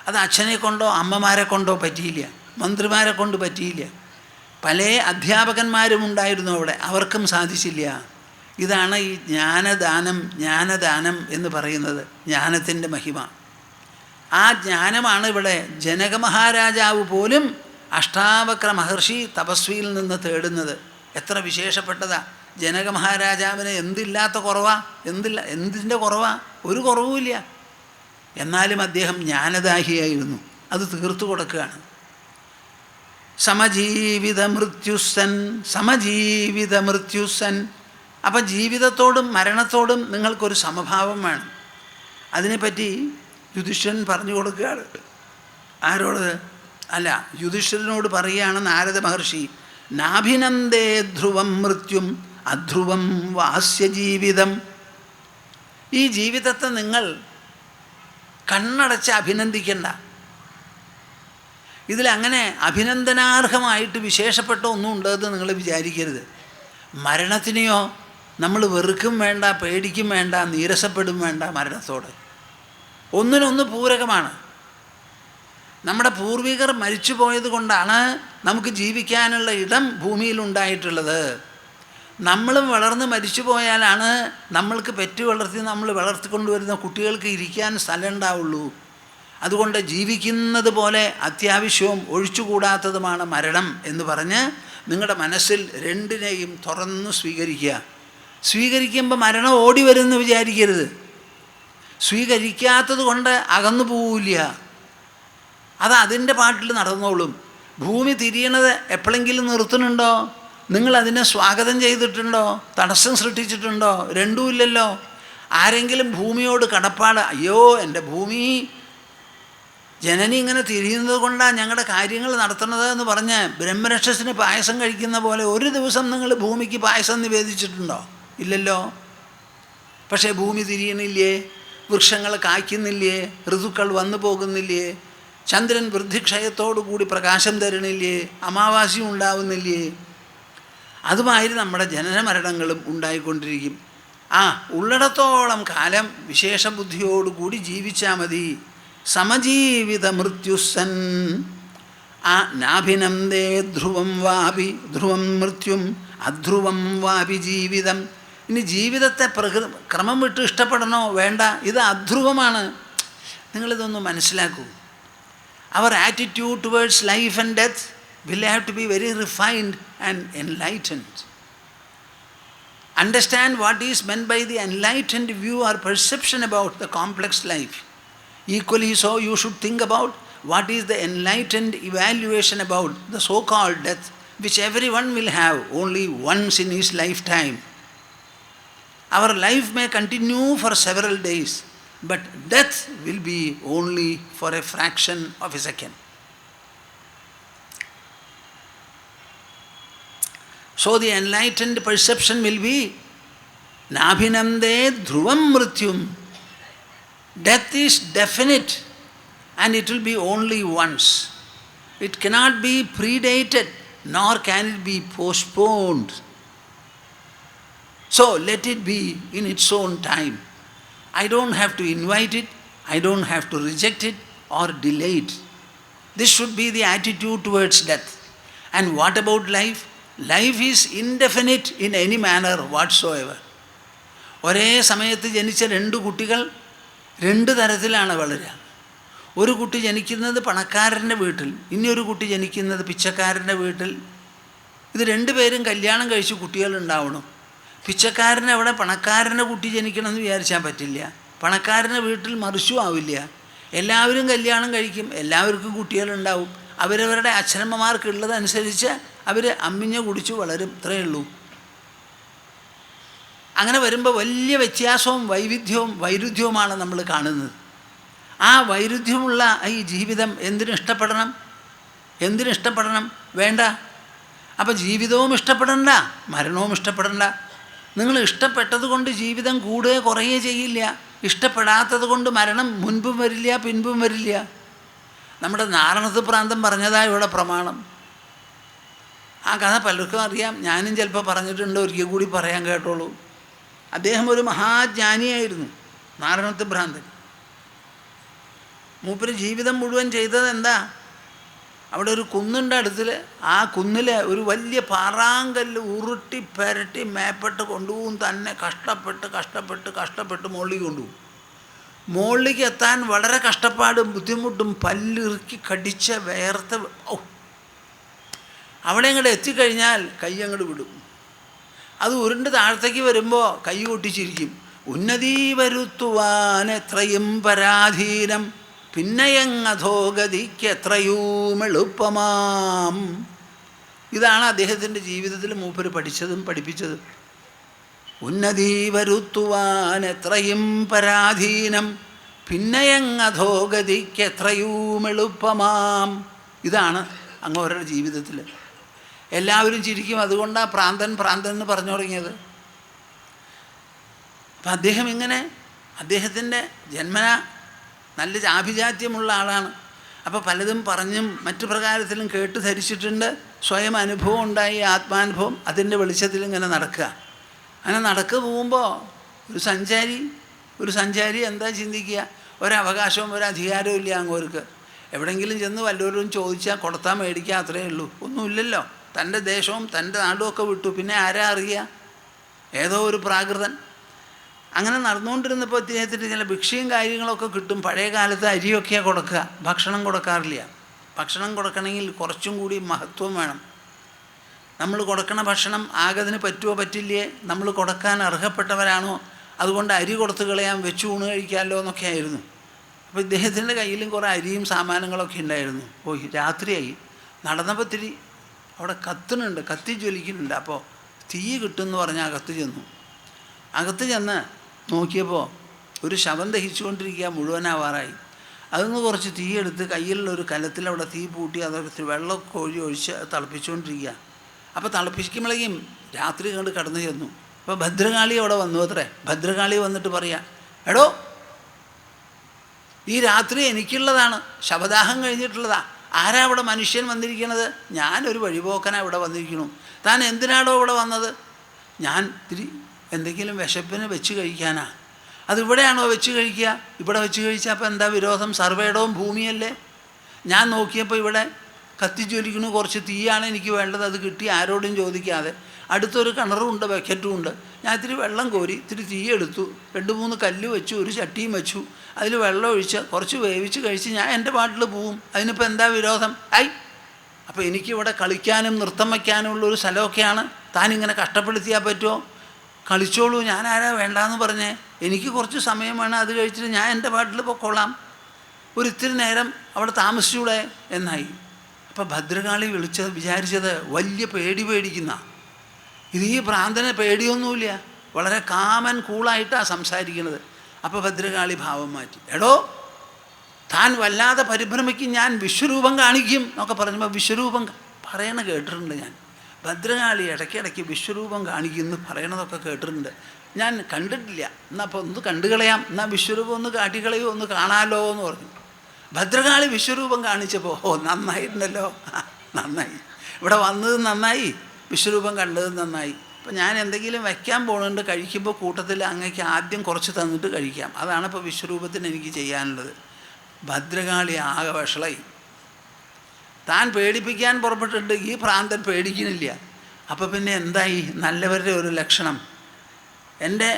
അത് അച്ഛനെ കൊണ്ടോ അമ്മമാരെ കൊണ്ടോ പറ്റിയില്ല, മന്ത്രിമാരെ കൊണ്ട് പറ്റിയില്ല. പല അധ്യാപകന്മാരും ഉണ്ടായിരുന്നു അവിടെ, അവർക്കും സാധിച്ചില്ല. ഇതാണ് ഈ ജ്ഞാനദാനം എന്ന് പറയുന്നത്, ജ്ഞാനത്തിൻ്റെ മഹിമ. ആ ജ്ഞാനമാണ് ഇവിടെ ജനക മഹാരാജാവ് പോലും അഷ്ടാവക്ര മഹർഷി തപസ്വിയിൽ നിന്ന് തേടുന്നത്. എത്ര വിശേഷപ്പെട്ടതാ! ജനക മഹാരാജാവിന് എന്തില്ലാത്ത കുറവാ? എന്തിൻ്റെ കുറവാ? ഒരു കുറവുമില്ല. എന്നാലും അദ്ദേഹം ജ്ഞാനദാഹിയായിരുന്നു. അത് തീർത്തു കൊടുക്കുകയാണ്. സമജീവിത മൃത്യുസൻ. അപ്പം ജീവിതത്തോടും മരണത്തോടും നിങ്ങൾക്കൊരു സമഭാവം വേണം. അതിനെപ്പറ്റി യുധിഷ്ഠിരൻ പറഞ്ഞു കൊടുക്കുകയാണ്. ആരോട്? യുധിഷ്ഠിരനോട് പറയുകയാണ് നാരദ മഹർഷി, നാഭിനന്ദേ ധ്രുവം മൃത്യും അധ്രുവം വാസ്യ ജീവിതം. ഈ ജീവിതത്തെ നിങ്ങൾ കണ്ണടച്ച് അഭിനന്ദിക്കണ്ട. ഇതിലങ്ങനെ അഭിനന്ദനാർഹമായിട്ട് വിശേഷപ്പെട്ട ഒന്നും ഉണ്ടെന്ന് നിങ്ങൾ വിചാരിക്കരുത്. മരണത്തിനെയോ നമ്മൾ വെറുക്കും വേണ്ട, പേടിക്കും വേണ്ട, നീരസപ്പെടും വേണ്ട. മരണത്തോട് ഒന്നിനൊന്ന് പൂരകമാണ്. നമ്മുടെ പൂർവികർ മരിച്ചു പോയത് കൊണ്ടാണ് നമുക്ക് ജീവിക്കാനുള്ള ഇടം ഭൂമിയിലുണ്ടായിട്ടുള്ളത്. നമ്മളും വളർന്ന് മരിച്ചു പോയാലാണ് നമ്മൾക്ക് പെറ്റു വളർത്തി നമ്മൾ വളർത്തിക്കൊണ്ടുവരുന്ന കുട്ടികൾക്ക് ഇരിക്കാൻ സ്ഥലം ഉണ്ടാവുള്ളൂ. അതുകൊണ്ട് ജീവിക്കുന്നത് പോലെ അത്യാവശ്യവും ഒഴിച്ചുകൂടാത്തതുമാണ് മരണം എന്ന് പറഞ്ഞ് നിങ്ങളുടെ മനസ്സിൽ രണ്ടിനെയും തുറന്ന് സ്വീകരിക്കുമ്പോൾ മരണം ഓടി വരുമെന്ന് വിചാരിക്കരുത്. സ്വീകരിക്കാത്തത് കൊണ്ട് അകന്നു പോവില്ല. അത് അതിൻ്റെ പാട്ടിൽ നടന്നോളും. ഭൂമി തിരിയണത് എപ്പോഴെങ്കിലും നിർത്തുന്നുണ്ടോ? നിങ്ങളതിനെ സ്വാഗതം ചെയ്തിട്ടുണ്ടോ? തടസ്സം സൃഷ്ടിച്ചിട്ടുണ്ടോ? രണ്ടുമില്ലല്ലോ. ആരെങ്കിലും ഭൂമിയോട് കടപ്പാട്, അയ്യോ എൻ്റെ ഭൂമി ജനനി ഇങ്ങനെ തിരിയുന്നത് കൊണ്ടാണ് ഞങ്ങളുടെ കാര്യങ്ങൾ നടത്തുന്നത് എന്ന് പറഞ്ഞ് ബ്രഹ്മരക്ഷസിന് പായസം കഴിക്കുന്ന പോലെ ഒരു ദിവസം നിങ്ങൾ ഭൂമിക്ക് പായസം നിവേദിച്ചിട്ടുണ്ടോ? ഇല്ലല്ലോ. പക്ഷേ ഭൂമി തിരിയണില്ലേ? വൃക്ഷങ്ങൾ കായ്ക്കുന്നില്ലേ? ഋതുക്കൾ വന്നു പോകുന്നില്ലേ? ചന്ദ്രൻ വൃദ്ധിക്ഷയത്തോടു കൂടി പ്രകാശം തരണില്ലേ? അമാവാസ്യം ഉണ്ടാവുന്നില്ലേ? അതുമാതിരി നമ്മുടെ ജനന മരണങ്ങളും ഉണ്ടായിക്കൊണ്ടിരിക്കും. ഉള്ളിടത്തോളം കാലം വിശേഷ ബുദ്ധിയോടുകൂടി ജീവിച്ചാൽ മതി. സമജീവിത മൃത്യുസൻ. നാഭിനന്ദേ ധ്രുവം മൃത്യും അധ്രുവം വാപി ജീവിതം. ഇനി ജീവിതത്തെ ക്രമം വിട്ട് ഇഷ്ടപ്പെടണോ? വേണ്ട. ഇത് അധ്രുവമാണ്. നിങ്ങളിതൊന്ന് മനസ്സിലാക്കൂ. Our attitude towards life and death will have to be very refined and enlightened. Understand what is meant by the enlightened view or perception about the complex life. Equally so, you should think about what is the enlightened evaluation about the so-called death, which everyone will have only once in his lifetime. Our life may continue for several days, but death will be only for a fraction of a second. So the enlightened perception will be Nabhinande dhruvam mrityum. Death is definite and it will be only once. It cannot be predated nor can it be postponed. So let it be in its own time. I don't have to invite it, I don't have to reject it or delay it. This should be the attitude towards death. And what about life? Life is indefinite in any manner whatsoever. ഒരേ സമയത്ത് ജനിച്ച രണ്ട് കുട്ടികൾ രണ്ട് തരത്തിലാണ് വളരുക. ഒരു കുട്ടി ജനിക്കുന്നത് പണക്കാരൻ്റെ വീട്ടിൽ, ഇനിയൊരു കുട്ടി ജനിക്കുന്നത് പിച്ചക്കാരൻ്റെ വീട്ടിൽ. ഇത് രണ്ടുപേരും കല്യാണം കഴിച്ച് കുട്ടികളുണ്ടാവണം. പിച്ചക്കാരന് അവിടെ പണക്കാരൻ്റെ കുട്ടി ജനിക്കണമെന്ന് വിചാരിച്ചാൽ പറ്റില്ല. പണക്കാരൻ്റെ വീട്ടിൽ മറിച്ചും ആവില്ല. എല്ലാവരും കല്യാണം കഴിക്കും, എല്ലാവർക്കും കുട്ടികളുണ്ടാവും. അവരവരുടെ അച്ഛനമ്മമാർക്കുള്ളതനുസരിച്ച് അവർ അമ്മിഞ്ഞ കുടിച്ചു വളരും, ഇത്രയേ ഉള്ളൂ. അങ്ങനെ വരുമ്പോൾ വലിയ വ്യത്യാസവും വൈരുദ്ധ്യവുമാണ് നമ്മൾ കാണുന്നത്. ആ വൈരുദ്ധ്യമുള്ള ഈ ജീവിതം എന്തിനിഷ്ടപ്പെടണം? വേണ്ട. അപ്പം ജീവിതവും ഇഷ്ടപ്പെടണ്ട, മരണവും ഇഷ്ടപ്പെടണ്ട. നിങ്ങൾ ഇഷ്ടപ്പെട്ടത് കൊണ്ട് ജീവിതം കൂടുകയോ കുറയുകയോ ചെയ്യില്ല. ഇഷ്ടപ്പെടാത്തത് കൊണ്ട് മരണം മുൻപും വരില്ല, പിൻപും വരില്ല. നമ്മുടെ നാരണത്ത് പ്രാന്തം പറഞ്ഞതാ ഇവിടെ പ്രമാണം. ആ കഥ പലർക്കും അറിയാം, ഞാനും ചിലപ്പോൾ പറഞ്ഞിട്ടുണ്ട്, ഒരിക്കൽ കൂടി പറയാൻ കേട്ടോളൂ. അദ്ദേഹം ഒരു മഹാജ്ഞാനിയായിരുന്നു, നാരണത്ത് ഭ്രാന്തൻ. മൂപ്പര് ജീവിതം മുഴുവൻ ചെയ്തത് എന്താ? അവിടെ ഒരു കുന്നുണ്ട് അടുത്തിൽ. ആ കുന്നിൽ ഒരു വലിയ പാറാങ്കല്ല് ഉരുട്ടി പെരട്ടി മേപ്പെട്ട് കൊണ്ടുപോകും. തന്നെ കഷ്ടപ്പെട്ട് മുകളിലേക്ക് കൊണ്ടുപോകും. മുകളിലേക്ക് എത്താൻ വളരെ കഷ്ടപ്പാടും ബുദ്ധിമുട്ടും, പല്ലിറുക്കി കടിച്ച വേർത്ത് അവിടെ അങ്ങോട്ട് എത്തിക്കഴിഞ്ഞാൽ കൈ അങ്ങോട്ട് വിടും. അത് ഉരുണ്ട് താഴത്തേക്ക് വരുമ്പോൾ കൈ കൊട്ടിച്ചിരിക്കും. ഉന്നതി വരുത്തുവാൻ എത്രയും പരാധീനം, പിന്നെയങ്ങധോഗതിക്ക് എത്രയും എളുപ്പമാം. ഇതാണ് അദ്ദേഹത്തിൻ്റെ ജീവിതത്തിൽ മൂപ്പര് പഠിച്ചതും പഠിപ്പിച്ചതും. ഉന്നതി വരുത്തുവാൻ എത്രയും പരാധീനം, പിന്നെയങ്ങധോഗതിക്ക് എത്രയും എളുപ്പമാം. ഇതാണ് അങ്ങോരുടെ ജീവിതത്തിൽ. എല്ലാവരും ചിരിക്കും, അതുകൊണ്ടാണ് പ്രാന്തൻ എന്ന് പറഞ്ഞു തുടങ്ങിയത്. അപ്പം അദ്ദേഹം ഇങ്ങനെ, അദ്ദേഹത്തിൻ്റെ ജന്മന നല്ല ആഭിജാത്യമുള്ള ആളാണ്. അപ്പോൾ പലതും പറഞ്ഞും മറ്റു പ്രകാരത്തിലും കേട്ട് ധരിച്ചിട്ടുണ്ട്. സ്വയം അനുഭവം ഉണ്ടായി, ആത്മാനുഭവം. അതിൻ്റെ വെളിച്ചത്തിൽ ഇങ്ങനെ നടക്കുക. അങ്ങനെ പോകുമ്പോൾ ഒരു സഞ്ചാരി എന്താ ചിന്തിക്കുക? ഒരവകാശവും ഒരധികാരവും ഇല്ല അങ്ങോർക്ക്. എവിടെയെങ്കിലും ചെന്ന് വല്ലവരും ചോദിച്ചാൽ കൊടുത്താൽ മേടിക്കുക, അത്രയേ ഉള്ളൂ. ഒന്നുമില്ലല്ലോ. തൻ്റെ ദേശവും തൻ്റെ നാടും ഒക്കെ വിട്ടു. പിന്നെ ആരാ അറിയുക? ഏതോ ഒരു പ്രാകൃതൻ. അങ്ങനെ നടന്നുകൊണ്ടിരുന്നപ്പോൾ ഇദ്ദേഹത്തിന് ചില ഭിക്ഷയും കാര്യങ്ങളൊക്കെ കിട്ടും. പഴയ കാലത്ത് അരിയൊക്കെയാണ് കൊടുക്കുക, ഭക്ഷണം കൊടുക്കാറില്ല. ഭക്ഷണം കൊടുക്കണമെങ്കിൽ കുറച്ചും കൂടി മഹത്വം വേണം. നമ്മൾ കൊടുക്കണ ഭക്ഷണം ആകതിന് പറ്റുമോ പറ്റില്ലേ, നമ്മൾ കൊടുക്കാൻ അർഹപ്പെട്ടവരാണോ, അതുകൊണ്ട് അരി കൊടുത്ത് കളയാൻ, വെച്ച് ഊണ് കഴിക്കാമല്ലോ എന്നൊക്കെ ആയിരുന്നു. അപ്പോൾ ഇദ്ദേഹത്തിൻ്റെ കയ്യിലും കുറേ അരിയും സാമാനങ്ങളൊക്കെ ഉണ്ടായിരുന്നു. രാത്രിയായി. നടന്നപ്പോൾ ഇത്തിരി അവിടെ കത്തി ജ്വലിക്കുന്നുണ്ട്. അപ്പോൾ തീ കിട്ടുമെന്ന് പറഞ്ഞ് അകത്ത് ചെന്ന് നോക്കിയപ്പോൾ ഒരു ശവം ദഹിച്ചുകൊണ്ടിരിക്കുക, മുഴുവനാവാറായി. അതിന്ന് കുറച്ച് തീയെടുത്ത് കയ്യിലുള്ള ഒരു കലത്തിൽ അവിടെ തീ പൂട്ടി അതൊക്കെ വെള്ളം ഒഴിച്ച് തിളപ്പിച്ചുകൊണ്ടിരിക്കുക. അപ്പോൾ തിളപ്പിക്കുമ്പോഴേക്കും രാത്രി കണ്ട് കടന്നു ചെന്നു. അപ്പോൾ ഭദ്രകാളി അവിടെ വന്നു അത്രേ. ഭദ്രകാളി വന്നിട്ട് പറയാം, എടോ ഈ രാത്രി എനിക്കുള്ളതാണ്, ശവദാഹം കഴിഞ്ഞിട്ടുള്ളതാ. ആരാ ഇവിടെ മനുഷ്യൻ വന്നിരിക്കണത്? ഞാനൊരു വഴിപോക്കനാണ് ഇവിടെ വന്നിരിക്കണു. താൻ എന്തിനാണോ ഇവിടെ വന്നത്? ഞാൻ ഇത്തിരി എന്തെങ്കിലും വിശപ്പിന് വെച്ച് കഴിക്കാനാ. അതിവിടെയാണോ വെച്ച് കഴിക്കുക? ഇവിടെ വെച്ച് കഴിച്ചാൽ അപ്പോൾ എന്താ വിരോധം? സർവേടവും ഭൂമിയല്ലേ. ഞാൻ നോക്കിയപ്പോൾ ഇവിടെ കത്തിജ്വലിക്കണു, കുറച്ച് തീയാണ് എനിക്ക് വേണ്ടത്. അത് കിട്ടി ആരോടും ചോദിക്കാതെ. അടുത്തൊരു കിണറും ഉണ്ട്, ബക്കറ്റും ഉണ്ട്. ഞാൻ ഇത്തിരി വെള്ളം കോരി ഇത്തിരി തീയെടുത്തു, 2-3 കല്ല് വെച്ചു, ഒരു ചട്ടിയും വെച്ചു, അതിൽ വെള്ളം ഒഴിച്ച് കുറച്ച് വേവിച്ച് കഴിച്ച് ഞാൻ എൻ്റെ പാട്ടിൽ പോവും. അതിനിപ്പോൾ എന്താ വിരോധം? അപ്പോൾ എനിക്കിവിടെ കളിക്കാനും നൃത്തം വയ്ക്കാനുമുള്ളൊരു സ്ഥലമൊക്കെയാണ്. താനിങ്ങനെ കഷ്ടപ്പെടുത്തിയാൽ പറ്റുമോ? കളിച്ചോളൂ, ഞാൻ ആരാ വേണ്ടാന്ന് പറഞ്ഞേ. എനിക്ക് കുറച്ച് സമയം വേണം, അത് കഴിച്ചിട്ട് ഞാൻ എൻ്റെ പാട്ടിൽ പൊക്കോളാം. ഒരിത്തിരി നേരം അവിടെ താമസിച്ചൂടെ എന്നായി. അപ്പോൾ ഭദ്രകാളി വിചാരിച്ചത് വലിയ പേടിക്കുന്ന. ഇത് ഈ പ്രാന്തനെ പേടിയൊന്നുമില്ല, വളരെ കാമൻ കൂളായിട്ടാണ് സംസാരിക്കുന്നത്. അപ്പോൾ ഭദ്രകാളി ഭാവം മാറ്റി. എടോ താൻ വല്ലാതെ പരിഭ്രമിക്കും, ഞാൻ വിശ്വരൂപം കാണിക്കും എന്നൊക്കെ പറഞ്ഞപ്പോൾ വിശ്വരൂപം പറയണ കേട്ടിട്ടുണ്ട് ഞാൻ. ഭദ്രകാളി ഇടയ്ക്കിടയ്ക്ക് വിശ്വരൂപം കാണിക്കുമെന്ന് പറയണതൊക്കെ കേട്ടിട്ടുണ്ട്. ഞാൻ കണ്ടിട്ടില്ല. എന്നാൽ അപ്പോൾ ഒന്ന് കണ്ടുകളയാം, എന്നാൽ വിശ്വരൂപം ഒന്ന് കാട്ടിക്കളയോ, ഒന്ന് കാണാമല്ലോ എന്ന് പറഞ്ഞു. ഭദ്രകാളി വിശ്വരൂപം കാണിച്ചപ്പോൾ നന്നായിട്ടുണ്ടല്ലോ, നന്നായി, ഇവിടെ വന്നത് നന്നായി, വിശ്വരൂപം കണ്ടത് നന്നായി. അപ്പോൾ ഞാൻ എന്തെങ്കിലും വയ്ക്കാൻ പോകുന്നുണ്ട്, കഴിക്കുമ്പോൾ കൂട്ടത്തിൽ അങ്ങേക്ക് ആദ്യം കുറച്ച് തന്നിട്ട് കഴിക്കാം. അതാണ് ഇപ്പോൾ വിശ്വരൂപത്തിന് എനിക്ക് ചെയ്യാനുള്ളത്. ഭദ്രകാളി ആകെ വഷളായി. താൻ പേടിപ്പിക്കാൻ പുറപ്പെട്ടിട്ട് ഈ പ്രാന്തൻ പേടിക്കുന്നില്ല. അപ്പോൾ പിന്നെ എന്തായി നല്ലവരുടെ ഒരു ലക്ഷണം? എൻ്റെ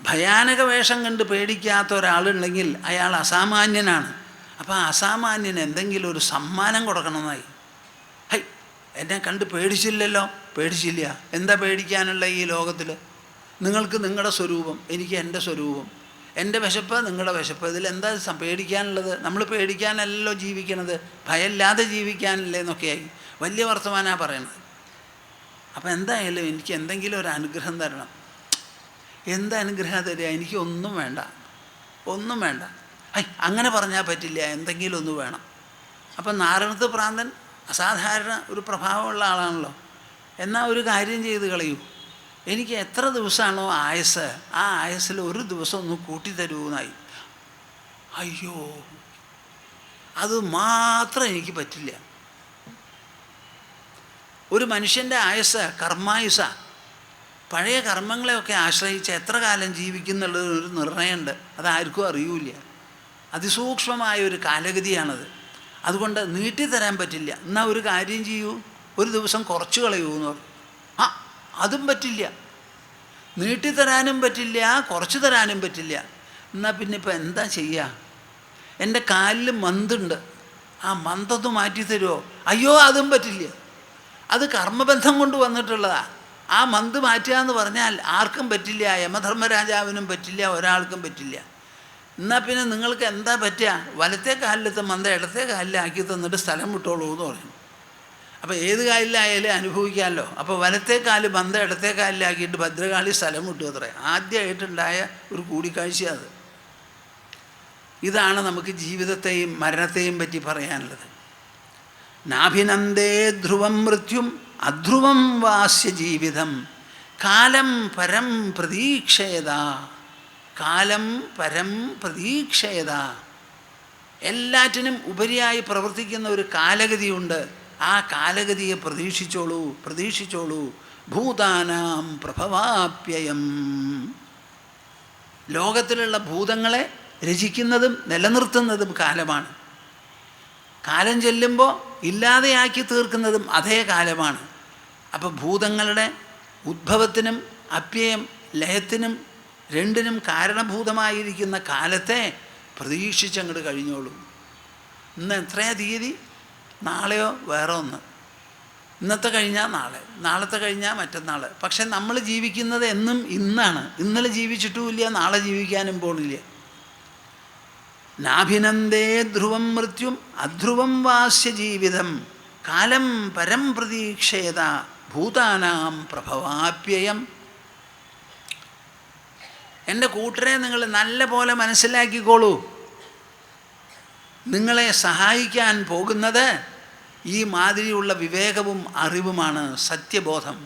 ഭയാനക വേഷം കണ്ട് പേടിക്കാത്ത ഒരാളുണ്ടെങ്കിൽ അയാൾ അസാമാന്യനാണ്. അപ്പോൾ ആ അസാമാന്യന് എന്തെങ്കിലും ഒരു സമ്മാനം കൊടുക്കണമെന്നായി. എന്നെ കണ്ട് പേടിച്ചില്ലല്ലോ. പേടിച്ചില്ല, എന്താ പേടിക്കാനുള്ള ഈ ലോകത്തിൽ? നിങ്ങൾക്ക് നിങ്ങളുടെ സ്വരൂപം, എനിക്ക് എൻ്റെ സ്വരൂപം. എൻ്റെ വിശപ്പ് നിങ്ങളുടെ വിശപ്പ്, ഇതിലെന്താ പേടിക്കാനുള്ളത്? നമ്മൾ പേടിക്കാനല്ലല്ലോ ജീവിക്കണത്, ഭയമില്ലാതെ ജീവിക്കാനല്ലേ എന്നൊക്കെയായി വലിയ വർത്തമാനമാണ് പറയണത്. അപ്പം എന്തായാലും എനിക്ക് എന്തെങ്കിലും ഒരു അനുഗ്രഹം തരണം. എന്ത് അനുഗ്രഹം തരിക? എനിക്ക് ഒന്നും വേണ്ട, ഒന്നും വേണ്ട. അങ്ങനെ പറഞ്ഞാൽ പറ്റില്ല, എന്തെങ്കിലും ഒന്ന് വേണം. അപ്പം നാരണത്ത് പ്രാന്തൻ അസാധാരണ ഒരു പ്രഭാവമുള്ള ആളാണല്ലോ. എന്നാൽ ഒരു കാര്യം ചെയ്ത് കളയൂ, എനിക്ക് എത്ര ദിവസമാണോ ആയുസ്, ആ ആയുസ്സിൽ ഒരു ദിവസം ഒന്ന് കൂട്ടിത്തരൂന്നായി. അയ്യോ, അത് മാത്രം എനിക്ക് പറ്റില്ല. ഒരു മനുഷ്യൻ്റെ ആയുസ് കർമായുസ. പഴയ കർമ്മങ്ങളെയൊക്കെ ആശ്രയിച്ച് എത്ര കാലം ജീവിക്കുന്നുള്ളത് ഒരു നിർണയമുണ്ട്. അതാർക്കും അറിയൂല. അതിസൂക്ഷ്മമായ ഒരു കാലഗതിയാണത്. അതുകൊണ്ട് നീട്ടിത്തരാൻ പറ്റില്ല. എന്നാൽ ഒരു കാര്യം ചെയ്യൂ, ഒരു ദിവസം കുറച്ച് കളയൂ എന്ന് പറഞ്ഞു. അതും പറ്റില്ല. നീട്ടിത്തരാനും പറ്റില്ല, കുറച്ച് തരാനും പറ്റില്ല. എന്നാൽ പിന്നെ ഇപ്പം എന്താ ചെയ്യുക? എൻ്റെ കാലിൽ മന്തുണ്ട്, ആ മന്തൊന്ന് മാറ്റി തരുമോ? അയ്യോ, അതും പറ്റില്ല. അത് കർമ്മബന്ധം കൊണ്ട് വന്നിട്ടുള്ളതാണ്. ആ മന്ത് മാറ്റുക എന്ന് പറഞ്ഞാൽ ആർക്കും പറ്റില്ല. യമധർമ്മരാജാവിനും പറ്റില്ല, ഒരാൾക്കും പറ്റില്ല. എന്നാൽ പിന്നെ നിങ്ങൾക്ക് എന്താ പറ്റുക? വലത്തെ കാലിലത്തെ മന്ത ഇടത്തെ കാലിലാക്കി തന്നിട്ട് സ്ഥലം വിട്ടോളൂ എന്ന് പറഞ്ഞു. അപ്പോൾ ഏത് കാലിലായാലും അനുഭവിക്കാമല്ലോ. അപ്പോൾ വലത്തെ കാല് മന്ത ഇടത്തെ കാലിലാക്കിയിട്ട് ഭദ്രകാളി സ്ഥലം വിട്ടു അത്രേ. ആദ്യമായിട്ടുണ്ടായ ഒരു കൂടിക്കാഴ്ച അത്. ഇതാണ് നമുക്ക് ജീവിതത്തെയും മരണത്തെയും പറ്റി പറയാനുള്ളത്. നാഭിനന്ദേ ധ്രുവം മൃത്യും അധ്രുവം വാസ്യ ജീവിതം കാലം പരം പ്രതീക്ഷയത. കാലം പരം പ്രതീക്ഷയത. എല്ലാറ്റിനും ഉപരിയായി പ്രവർത്തിക്കുന്ന ഒരു കാലഗതിയുണ്ട്. ആ കാലഗതിയെ പ്രതീക്ഷിച്ചോളൂ, പ്രതീക്ഷിച്ചോളൂ. ഭൂതാനാം പ്രഭവാപ്യയം. ലോകത്തിലുള്ള ഭൂതങ്ങളെ രചിക്കുന്നതും നിലനിർത്തുന്നതും കാലമാണ്. കാലം ചെല്ലുമ്പോൾ ഇല്ലാതെയാക്കി തീർക്കുന്നതും അതേ കാലമാണ്. അപ്പോൾ ഭൂതങ്ങളുടെ ഉദ്ഭവത്തിനും അപ്യയം ലയത്തിനും രണ്ടിനും കാരണഭൂതമായിരിക്കുന്ന കാലത്തെ പ്രതീക്ഷിച്ചങ്ങോട്ട് കഴിഞ്ഞോളൂ. ഇന്ന് എത്രയാ തീയതി? നാളെയോ വേറെ ഒന്ന്. ഇന്നത്തെ കഴിഞ്ഞാൽ നാളെ, നാളത്തെ കഴിഞ്ഞാൽ മറ്റന്നാൾ. പക്ഷെ നമ്മൾ ജീവിക്കുന്നത് എന്നും ഇന്നാണ്. ഇന്നലെ ജീവിച്ചിട്ടുമില്ല, നാളെ ജീവിക്കാനും പോണില്ല. നാഭിനന്ദേ ധ്രുവം മൃത്യും അധ്രുവം വാസ്യ ജീവിതം കാലം പരം പ്രതീക്ഷേത ഭൂതാനാം പ്രഭവാപ്യയം. എൻ്റെ കൂട്ടരെ നിങ്ങൾ നല്ല പോലെ മനസ്സിലാക്കിക്കോളൂ. നിങ്ങളെ സഹായിക്കാൻ പോകുന്നത് ഈ മാതിരിയുള്ള വിവേകവും അറിവുമാണ്, സത്യബോധം.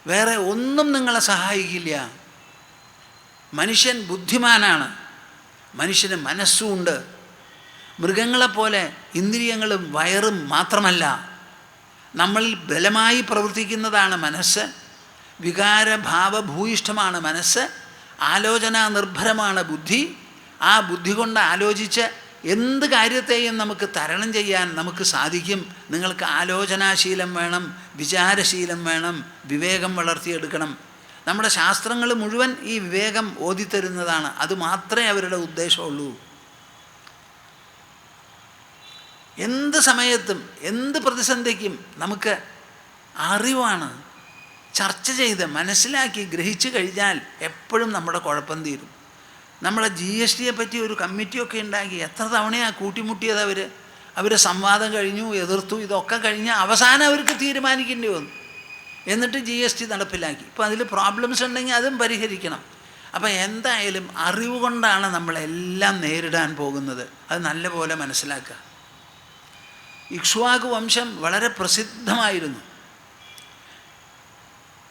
വേറെ ഒന്നും നിങ്ങളെ സഹായിക്കില്ല. മനുഷ്യൻ ബുദ്ധിമാനാണ്, മനുഷ്യന് മനസ്സുമുണ്ട്. മൃഗങ്ങളെപ്പോലെ ഇന്ദ്രിയങ്ങളും വയറും മാത്രമല്ല, നമ്മളിൽ ബലമായി പ്രവർത്തിക്കുന്നതാണ് മനസ്സ്. വികാരഭാവഭൂയിഷ്ഠമാണ് മനസ്സ്. ആലോചനാ നിർഭരമാണ് ബുദ്ധി. ആ ബുദ്ധി കൊണ്ട് ആലോചിച്ച് എന്ത് കാര്യത്തെയും നമുക്ക് തരണം ചെയ്യാൻ നമുക്ക് സാധിക്കും. നിങ്ങൾക്ക് ആലോചനാശീലം വേണം, വിചാരശീലം വേണം, വിവേകം വളർത്തിയെടുക്കണം. നമ്മുടെ ശാസ്ത്രങ്ങൾ മുഴുവൻ ഈ വിവേകം ഓതിത്തരുന്നതാണ്. അത് മാത്രമേ അവരുടെ ഉദ്ദേശമുള്ളൂ. എന്ത് സമയത്തും എന്ത് പ്രതിസന്ധിക്കും നമുക്ക് അറിവാണ്. ചർച്ച ചെയ്ത് മനസ്സിലാക്കി ഗ്രഹിച്ചു കഴിഞ്ഞാൽ എപ്പോഴും നമ്മുടെ കുഴപ്പം തീരും. നമ്മളെ GST പറ്റി ഒരു കമ്മിറ്റിയൊക്കെ ഉണ്ടാക്കി എത്ര തവണയാണ് കൂട്ടിമുട്ടിയത് അവർ സംവാദം കഴിഞ്ഞു, എതിർത്തു, ഇതൊക്കെ കഴിഞ്ഞ് അവസാനം അവർക്ക് തീരുമാനിക്കേണ്ടി വന്നു. എന്നിട്ട് GST നടപ്പിലാക്കി. ഇപ്പോൾ അതിൽ പ്രോബ്ലംസ് ഉണ്ടെങ്കിൽ അതും പരിഹരിക്കണം. അപ്പോൾ എന്തായാലും അറിവ് കൊണ്ടാണ് നമ്മളെല്ലാം നേരിടാൻ പോകുന്നത്. അത് നല്ലപോലെ മനസ്സിലാക്കുക. ഇക്ഷ്വാകു വംശം വളരെ പ്രസിദ്ധമായിരുന്നു.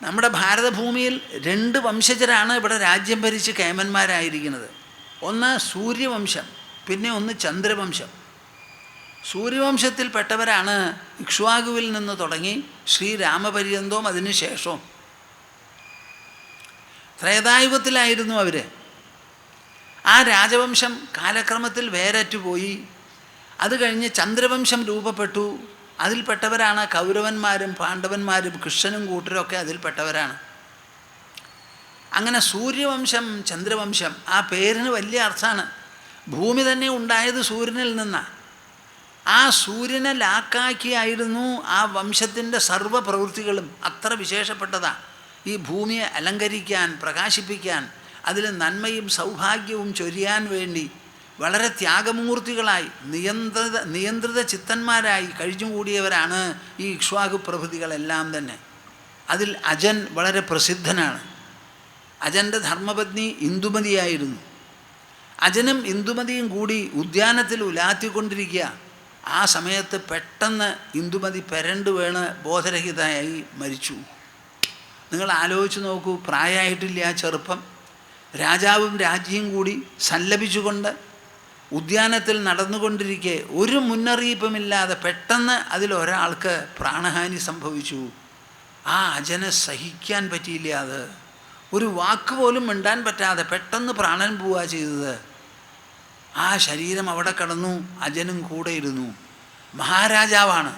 നമ്മുടെ ഭാരതഭൂമിയിൽ 2 വംശജരാണ് ഇവിടെ രാജ്യം ഭരിച്ച് കേമന്മാരായിരിക്കുന്നത്. ഒന്ന് സൂര്യവംശം, പിന്നെ ഒന്ന് ചന്ദ്രവംശം. സൂര്യവംശത്തിൽപ്പെട്ടവരാണ് ഇക്ഷ്വാകുവിൽ നിന്ന് തുടങ്ങി ശ്രീരാമപര്യന്തവും അതിനു ശേഷവും. ത്രേതായുഗത്തിലായിരുന്നു അവർ. ആ രാജവംശം കാലക്രമത്തിൽ വേരറ്റുപോയി. അത് കഴിഞ്ഞ് ചന്ദ്രവംശം രൂപപ്പെട്ടു. അതിൽപ്പെട്ടവരാണ് കൗരവന്മാരും പാണ്ഡവന്മാരും കൃഷ്ണനും കൂട്ടരൊക്കെ അതിൽപ്പെട്ടവരാണ്. അങ്ങനെ സൂര്യവംശം ചന്ദ്രവംശം, ആ പേരിന് വലിയ അർത്ഥമാണ്. ഭൂമി തന്നെ ഉണ്ടായത് സൂര്യനിൽ നിന്നാണ്. ആ സൂര്യനെ ലാക്കാക്കിയായിരുന്നു ആ വംശത്തിൻ്റെ സർവ്വ പ്രവൃത്തികളും. അത്ര വിശേഷപ്പെട്ടതാണ്. ഈ ഭൂമിയെ അലങ്കരിക്കാൻ, പ്രകാശിപ്പിക്കാൻ, അതിൽ നന്മയും സൗഭാഗ്യവും ചൊരിയാൻ വേണ്ടി വളരെ ത്യാഗമൂർത്തികളായി നിയന്ത്രിത ചിത്തന്മാരായി കഴിഞ്ഞുകൂടിയവരാണ് ഈ ഇക്ഷ്വാകു പ്രഭൃതികളെല്ലാം തന്നെ. അതിൽ അജൻ വളരെ പ്രസിദ്ധനാണ്. അജൻ്റെ ധർമ്മപത്നി ഇന്ദുമതിയായിരുന്നു. അജനും ഇന്ദുമതിയും കൂടി ഉദ്യാനത്തിൽ ഉലാത്തിക്കൊണ്ടിരിക്കുക. ആ സമയത്ത് പെട്ടെന്ന് ഇന്ദുമതി പെരണ്ട് വീണ് ബോധരഹിതയായി മരിച്ചു. നിങ്ങൾ ആലോചിച്ച് നോക്കൂ, പ്രായമായിട്ടില്ല, ചെറുപ്പം. രാജാവും രാജ്യം കൂടി സല്ലപിച്ചുകൊണ്ട് ഉദ്യാനത്തിൽ നടന്നുകൊണ്ടിരിക്കെ ഒരു മുന്നറിയിപ്പുമില്ലാതെ പെട്ടെന്ന് അതിലൊരാൾക്ക് പ്രാണഹാനി സംഭവിച്ചു. ആ അജനെ സഹിക്കാൻ പറ്റിയില്ല. അത് ഒരു വാക്ക് പോലും മിണ്ടാൻ പറ്റാതെ പെട്ടെന്ന് പ്രാണൻ പോവുക ചെയ്തത്. ആ ശരീരം അവിടെ കിടന്നു. അജനും കൂടെ ഇരുന്നു. മഹാരാജാവാണ്,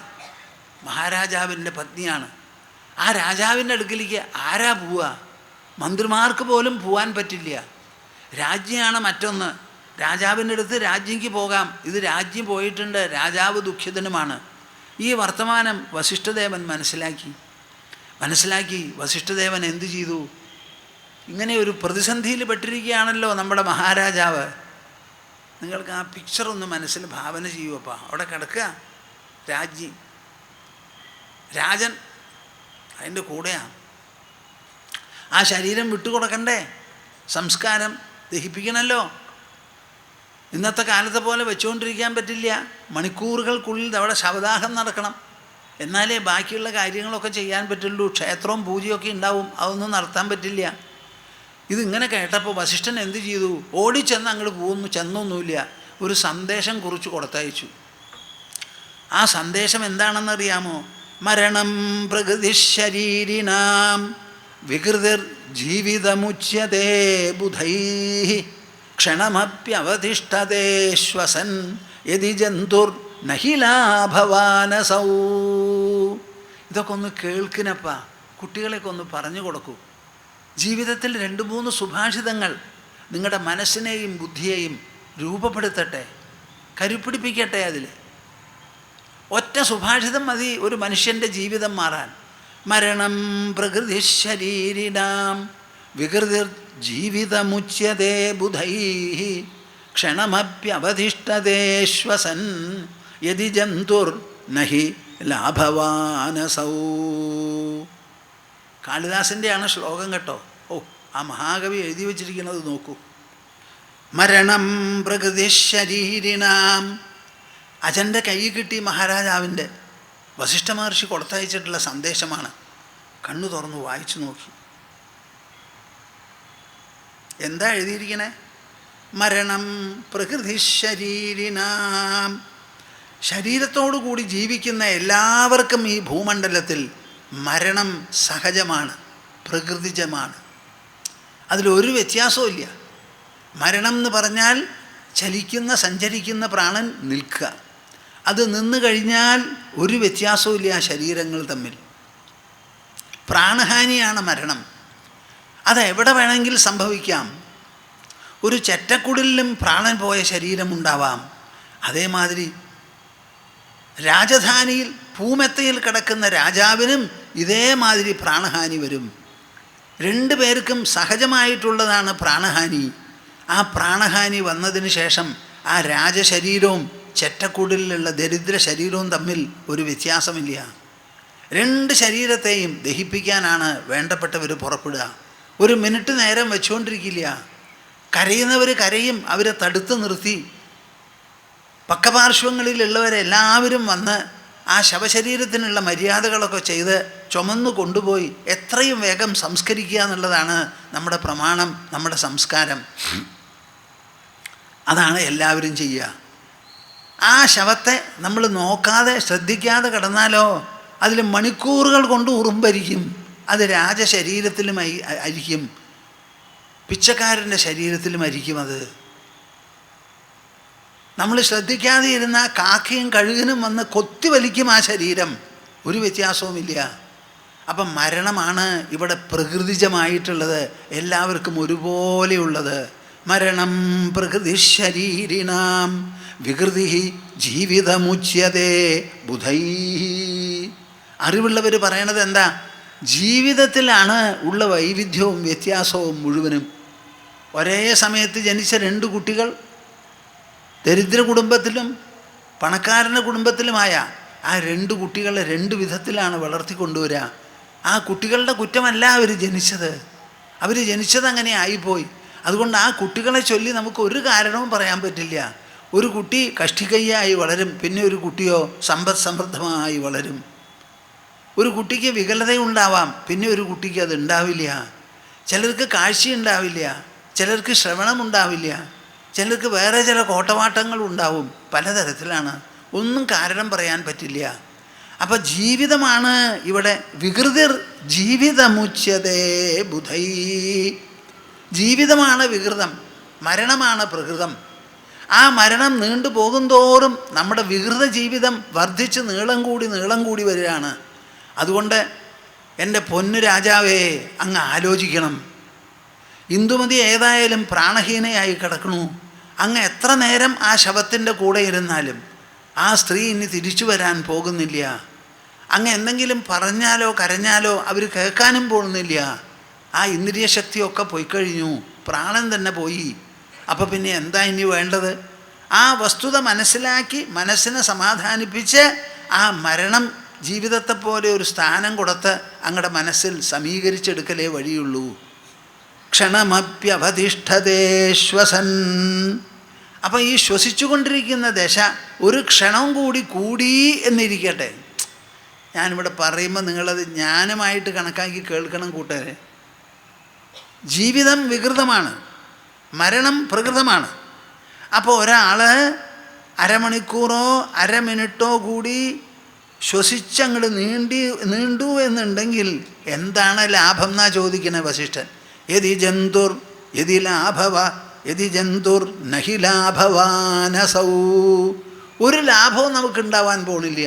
മഹാരാജാവിൻ്റെ പത്നിയാണ്. ആ രാജാവിൻ്റെ അടുക്കലേക്ക് ആരാ പോവുക? മന്ത്രിമാർക്ക് പോലും പോകാൻ പറ്റില്ല. രാജ്ഞിയാണ് മറ്റൊന്ന്. രാജാവിൻ്റെ അടുത്ത് രാജ്ഞിക്ക് പോകാം. ഇത് രാജ്ഞി പോയിട്ടുണ്ട്, രാജാവ് ദുഃഖിതനുമാണ്. ഈ വർത്തമാനം വസിഷ്ഠദേവൻ മനസ്സിലാക്കി. വസിഷ്ഠദേവൻ എന്തു ചെയ്തു? ഇങ്ങനെ ഒരു പ്രതിസന്ധിയിൽ പെട്ടിരിക്കുകയാണല്ലോ നമ്മുടെ മഹാരാജാവ്. നിങ്ങൾക്ക് ആ പിക്ചറൊന്ന് മനസ്സിൽ ഭാവന ചെയ്യുവപ്പാ. അവിടെ കിടക്കുക രാജ്ഞി, രാജൻ അതിൻ്റെ കൂടെയാണ്. ആ ശരീരം വിട്ടുകൊടുക്കണ്ടേ? സംസ്കാരം ദഹിപ്പിക്കണമല്ലോ. ഇന്നത്തെ കാലത്തെ പോലെ വെച്ചുകൊണ്ടിരിക്കാൻ പറ്റില്ല. മണിക്കൂറുകൾക്കുള്ളിൽ അവിടെ ശവദാഹം നടക്കണം. എന്നാലേ ബാക്കിയുള്ള കാര്യങ്ങളൊക്കെ ചെയ്യാൻ പറ്റുള്ളൂ. ക്ഷേത്രവും പൂജയൊക്കെ ഉണ്ടാവും, അതൊന്നും നടത്താൻ പറ്റില്ല. ഇതിങ്ങനെ കേട്ടപ്പോൾ വസിഷ്ഠൻ എന്ത് ചെയ്തു? ഓടിച്ചെന്ന് അങ്ങോട്ട് ചെന്നൊന്നുമില്ല, ഒരു സന്ദേശം കുറിച്ച് കൊടുത്തയച്ചു. ആ സന്ദേശം എന്താണെന്നറിയാമോ? മരണം പ്രകൃതിശരീരിണാം വികൃതിർ ജീവിതമുച്യതേ ബുധൈഃ ക്ഷണമപ്യവതിഷ്ഠതേ ശ്വസൻ യദി ജന്തുർ നഹി ലാഭവാനസൗ. ഇതൊക്കെ ഒന്ന് കേൾക്കിനപ്പ, കുട്ടികളെയൊക്കെ ഒന്ന് പറഞ്ഞു കൊടുക്കൂ. ജീവിതത്തിൽ 2-3 സുഭാഷിതങ്ങൾ നിങ്ങളുടെ മനസ്സിനെയും ബുദ്ധിയെയും രൂപപ്പെടുത്തട്ടെ, കരുപ്പിടിപ്പിക്കട്ടെ. അതിൽ ഒറ്റ സുഭാഷിതം മതി ഒരു മനുഷ്യൻ്റെ ജീവിതം മാറാൻ. മരണം പ്രകൃതിശരീരിണാം വികൃതിർ ജീവിതമുച്യതേ ബുധൈഃ ക്ഷണമപ്യവതിഷ്ഠതേ ശ്വസൻ യദി ജന്തുർ നഹി ലാഭവാനസൗ. കാളിദാസൻ്റെയാണ് ശ്ലോകം കേട്ടോ. ഓ, ആ മഹാകവി എഴുതി വച്ചിരിക്കുന്നത് നോക്കൂ. മരണം പ്രകൃതിശരീരിണാം. അജൻ്റെ കൈ കിട്ടി മഹാരാജാവിൻ്റെ. വസിഷ്ഠ മഹർഷി കൊടുത്തയച്ചിട്ടുള്ള സന്ദേശമാണ്. കണ്ണു തുറന്നു വായിച്ചു നോക്കി. എന്താ എഴുതിയിരിക്കണേ? മരണം പ്രകൃതിശരീരിണാം. ശരീരത്തോടു കൂടി ജീവിക്കുന്ന എല്ലാവർക്കും ഈ ഭൂമണ്ഡലത്തിൽ മരണം സഹജമാണ്, പ്രകൃതിജമാണ്. അതിലൊരു വ്യത്യാസവും ഇല്ല. മരണം എന്ന് പറഞ്ഞാൽ ചലിക്കുന്ന സഞ്ചരിക്കുന്ന പ്രാണൻ നിൽക്കുക. അത് നിന്ന് കഴിഞ്ഞാൽ ഒരു വ്യത്യാസവും ഇല്ല ആ ശരീരങ്ങൾ തമ്മിൽ. പ്രാണഹാനിയാണ് മരണം. അത് എവിടെ വേണമെങ്കിൽ സംഭവിക്കാം. ഒരു ചെറ്റക്കുടലിലും പ്രാണൻ പോയ ശരീരമുണ്ടാവാം. അതേമാതിരി രാജധാനിയിൽ പൂമെത്തയിൽ കിടക്കുന്ന രാജാവിനും ഇതേമാതിരി പ്രാണഹാനി വരും. 2 പേർക്കും സഹജമായിട്ടുള്ളതാണ് പ്രാണഹാനി. ആ പ്രാണഹാനി വന്നതിന് ശേഷം ആ രാജശരീരവും ചെറ്റക്കുടലിലുള്ള ദരിദ്ര ശരീരവും തമ്മിൽ ഒരു വ്യത്യാസമില്ല. 2 ശരീരത്തെയും ദഹിപ്പിക്കാനാണ് വേണ്ടപ്പെട്ടവർ പുറപ്പെടുക. ഒരു മിനിറ്റ് നേരം വെച്ചുകൊണ്ടിരിക്കില്ല. കരയുന്നവർ കരയും, അവരെ തടുത്ത് നിർത്തി പക്കപാർശ്വങ്ങളിലുള്ളവരെല്ലാവരും വന്ന് ആ ശവശരീരത്തിനുള്ള മര്യാദകളൊക്കെ ചെയ്ത് ചുമന്നു കൊണ്ടുപോയി എത്രയും വേഗം സംസ്കരിക്കുക എന്നുള്ളതാണ് നമ്മുടെ പ്രമാണം, നമ്മുടെ സംസ്കാരം. അതാണ് എല്ലാവരും ചെയ്യുക. ആ ശവത്തെ നമ്മൾ നോക്കാതെ ശ്രദ്ധിക്കാതെ കിടന്നാലോ അതിൽ മണിക്കൂറുകൾ കൊണ്ട് ഉറുമ്പരിക്കും. അത് രാജശരീരത്തിലും അരിക്കും, പിച്ചക്കാരൻ്റെ ശരീരത്തിലും അരിക്കും. അത് നമ്മൾ ശ്രദ്ധിക്കാതെ ഇരുന്ന കാക്കയും കഴുകനും വന്ന് കൊത്തിവലിക്കും ആ ശരീരം. ഒരു വ്യത്യാസവുമില്ല. അപ്പം മരണമാണ് ഇവിടെ പ്രകൃതിജമായിട്ടുള്ളത്, എല്ലാവർക്കും ഒരുപോലെയുള്ളത്. മരണം പ്രകൃതിശരീരിണാം വികൃതി ജീവിതമുച്യതേ ബുധൈഃ. അറിവുള്ളവർ പറയണത് എന്താ? ജീവിതത്തിലാണ് ഉള്ള വൈവിധ്യവും വ്യത്യാസവും മുഴുവനും. ഒരേ സമയത്ത് ജനിച്ച 2 കുട്ടികൾ ദരിദ്ര കുടുംബത്തിലും പണക്കാരൻ്റെ കുടുംബത്തിലുമായ ആ 2 കുട്ടികളെ 2 വിധത്തിലാണ് വളർത്തിക്കൊണ്ടുവരിക. ആ കുട്ടികളുടെ കുറ്റമല്ല അവർ ജനിച്ചത് അങ്ങനെ ആയിപ്പോയി. അതുകൊണ്ട് ആ കുട്ടികളെ ചൊല്ലി നമുക്ക് ഒരു കാരണവും പറയാൻ പറ്റില്ല. ഒരു കുട്ടി കഷ്ടികയ്യായി വളരും, പിന്നെ ഒരു കുട്ടിയോ സമ്പദ് സമൃദ്ധമായി വളരും. ഒരു കുട്ടിക്ക് വികലതയുണ്ടാവാം, പിന്നെ ഒരു കുട്ടിക്ക് അത് ഉണ്ടാവില്ല. ചിലർക്ക് കാഴ്ചയുണ്ടാവില്ല, ചിലർക്ക് ശ്രവണമുണ്ടാവില്ല, ചിലർക്ക് വേറെ ചില കോട്ടവാട്ടങ്ങളുണ്ടാവും. പലതരത്തിലാണ്, ഒന്നും കാരണം പറയാൻ പറ്റില്ല. അപ്പം ജീവിതമാണ് ഇവിടെ. വികൃതിർ ജീവിതമുച്യതേ ബുധൈ. ജീവിതമാണ് വികൃതം, മരണമാണ് പ്രകൃതം. ആ മരണം നീണ്ടു പോകുന്തോറും നമ്മുടെ വികൃത ജീവിതം വർദ്ധിച്ച് നീളം കൂടി വരികയാണ്. അതുകൊണ്ട് എൻ്റെ പൊന്നു രാജാവേ, അങ്ങ് ആലോചിക്കണം. ഇന്ദുമതി ഏതായാലും പ്രാണഹീനയായി കിടക്കണു. അങ്ങ് എത്ര നേരം ആ ശവത്തിൻ്റെ കൂടെ ഇരുന്നാലും ആ സ്ത്രീ ഇനി തിരിച്ചു വരാൻ പോകുന്നില്ല. അങ്ങ് എന്തെങ്കിലും പറഞ്ഞാലോ കരഞ്ഞാലോ അവർ കേൾക്കാനും പോകുന്നില്ല. ആ ഇന്ദ്രിയ ശക്തിയൊക്കെ പോയിക്കഴിഞ്ഞു, പ്രാണൻ തന്നെ പോയി. അപ്പോൾ പിന്നെ എന്താ ഇനി വേണ്ടത്? ആ വസ്തുത മനസ്സിലാക്കി മനസ്സിനെ സമാധാനിപ്പിച്ച് ആ മരണം ജീവിതത്തെപ്പോലെ ഒരു സ്ഥാനം കൊടുത്ത് അങ്ങയുടെ മനസ്സിൽ സമീകരിച്ചെടുക്കലേ വഴിയുള്ളൂ. ക്ഷണമപ്യവതിഷ്ഠതേ ശ്വസൻ. അപ്പം ഈ ശ്വസിച്ചുകൊണ്ടിരിക്കുന്ന ദശ ഒരു ക്ഷണം കൂടി എന്നിരിക്കട്ടെ. ഞാനിവിടെ പറയുമ്പോൾ നിങ്ങളത് ജ്ഞാനമായിട്ട് കണക്കാക്കി കേൾക്കണം കൂട്ടുകാരെ. ജീവിതം വികൃതമാണ്, മരണം പ്രകൃതമാണ്. അപ്പോൾ ഒരാൾ അരമണിക്കൂറോ അരമിനിട്ടോ കൂടി ശ്വസിച്ചങ്ങോട്ട് നീണ്ടു എന്നുണ്ടെങ്കിൽ എന്താണ് ലാഭം എന്നാ ചോദിക്കണേ വസിഷ്ഠൻ. യതി ജന്തുർ യതി ലാഭവ യതി ജന്തുർ നഹി ലാഭവാനസൗ. ഒരു ലാഭവും നമുക്കുണ്ടാവാൻ പോണില്ല.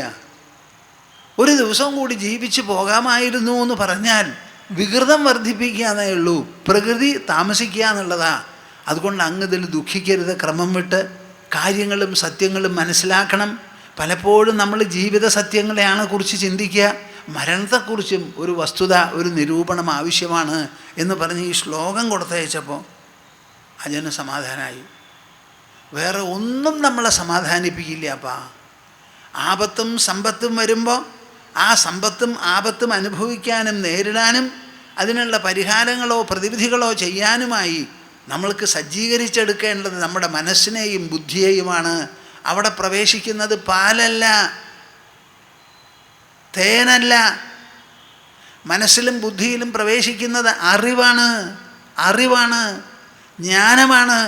ഒരു ദിവസം കൂടി ജീവിച്ച് പോകാമായിരുന്നു എന്ന് പറഞ്ഞാൽ വികൃതം വർദ്ധിപ്പിക്കുക എന്നേ ഉള്ളൂ, പ്രകൃതി താമസിക്കുക എന്നുള്ളതാ. അതുകൊണ്ട് അങ്ങ് ഇതിൽ ദുഃഖിക്കരുത്. ക്രമം വിട്ട് കാര്യങ്ങളും സത്യങ്ങളും മനസ്സിലാക്കണം. പലപ്പോഴും നമ്മൾ ജീവിത സത്യങ്ങളെയാണ് കുറിച്ച് ചിന്തിക്കുക, മരണത്തെക്കുറിച്ചും ഒരു വസ്തുത, ഒരു നിരൂപണം ആവശ്യമാണ് എന്ന് പറഞ്ഞ് ഈ ശ്ലോകം കൊടുത്തയച്ചപ്പോൾ അജന് സമാധാനമായി. വേറെ ഒന്നും നമ്മളെ സമാധാനിപ്പിക്കില്ല. അപ്പം ആപത്തും സമ്പത്തും വരുമ്പോൾ ആ സമ്പത്തും ആപത്തും അനുഭവിക്കാനും നേരിടാനും അതിനുള്ള പരിഹാരങ്ങളോ പ്രതിവിധികളോ ചെയ്യാനുമായി നമ്മൾക്ക് സജ്ജീകരിച്ചെടുക്കേണ്ടത് നമ്മുടെ മനസ്സിനെയും ബുദ്ധിയെയുമാണ്. അവിടെ പ്രവേശിക്കുന്നത് പാലല്ല, തേനല്ല. മനസ്സിലും ബുദ്ധിയിലും പ്രവേശിക്കുന്നത് അറിവാണ്, ജ്ഞാനമാണ്.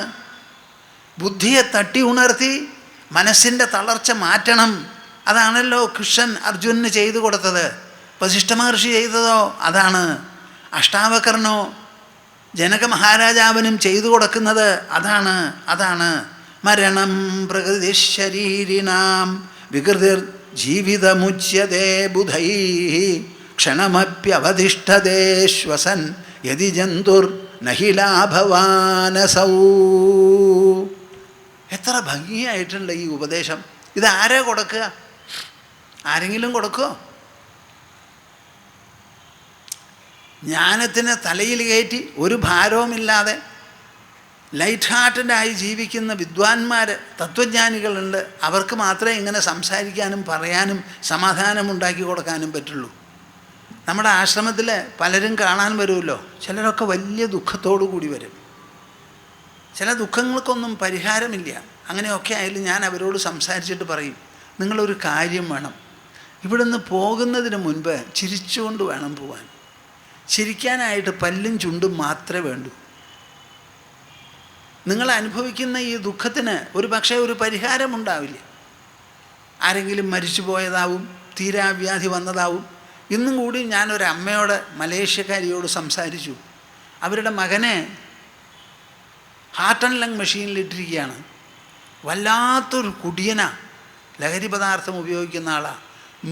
ബുദ്ധിയെ തട്ടി ഉണർത്തി മനസ്സിൻ്റെ തളർച്ച മാറ്റണം. അതാണല്ലോ കൃഷ്ണൻ അർജുനന് ചെയ്തു കൊടുത്തത്. വസിഷ്ഠ മഹർഷി ചെയ്തതോ അതാണ്. അഷ്ടാവകർണോ ജനക മഹാരാജാവിനും ചെയ്തു കൊടുക്കുന്നത് അതാണ്. മരണം പ്രകൃതി ശരീരിണാം വികൃതിർ ജീവിതമുച്യതേ ബുധൈ ക്ഷണമപ്യവതിഷ്ഠതേ ശ്വസൻ യതി ജന്തുർ നഹി ലാഭവാനസൗ. എത്ര ഭംഗിയായിട്ടുള്ള ഈ ഉപദേശം. ഇതാരാ കൊടുക്കുക? ആരെങ്കിലും കൊടുക്കുമോ? ജ്ഞാനത്തിന് തലയിൽ കയറ്റി ഒരു ഭാരവുമില്ലാതെ ലൈറ്റ് ഹാർട്ടഡായി ജീവിക്കുന്ന വിദ്വാൻമാർ, തത്വജ്ഞാനികളുണ്ട്. അവർക്ക് മാത്രമേ ഇങ്ങനെ സംസാരിക്കാനും പറയാനും സമാധാനമുണ്ടാക്കി കൊടുക്കാനും പറ്റുള്ളൂ. നമ്മുടെ ആശ്രമത്തിൽ പലരും കാണാൻ വരുമല്ലോ. ചിലരൊക്കെ വലിയ ദുഃഖത്തോടു കൂടി വരും. ചില ദുഃഖങ്ങൾക്കൊന്നും പരിഹാരമില്ല. അങ്ങനെയൊക്കെ ആയാലും ഞാൻ അവരോട് സംസാരിച്ചിട്ട് പറയും, നിങ്ങളൊരു കാര്യം വേണം, ഇവിടുന്ന് പോകുന്നതിന് മുൻപ് ചിരിച്ചുകൊണ്ട് വേണം പോവാൻ. ചിരിക്കാനായിട്ട് പല്ലും ചുണ്ടും മാത്രമേ വേണ്ടൂ. നിങ്ങൾ അനുഭവിക്കുന്ന ഈ ദുഃഖത്തിന് ഒരു പക്ഷേ ഒരു പരിഹാരമുണ്ടാവില്ല. ആരെങ്കിലും മരിച്ചു പോയതാവും, തീരാവ്യാധി വന്നതാവും. ഇന്നും കൂടി ഞാനൊരമ്മയോട്, മലേഷ്യക്കാരിയോട് സംസാരിച്ചു. അവരുടെ മകനെ ഹാർട്ട് ആൻഡ് ലങ് മെഷീനിലിട്ടിരിക്കുകയാണ്. വല്ലാത്തൊരു കുടിയന, ലഹരി പദാർത്ഥം ഉപയോഗിക്കുന്ന ആളാണ്.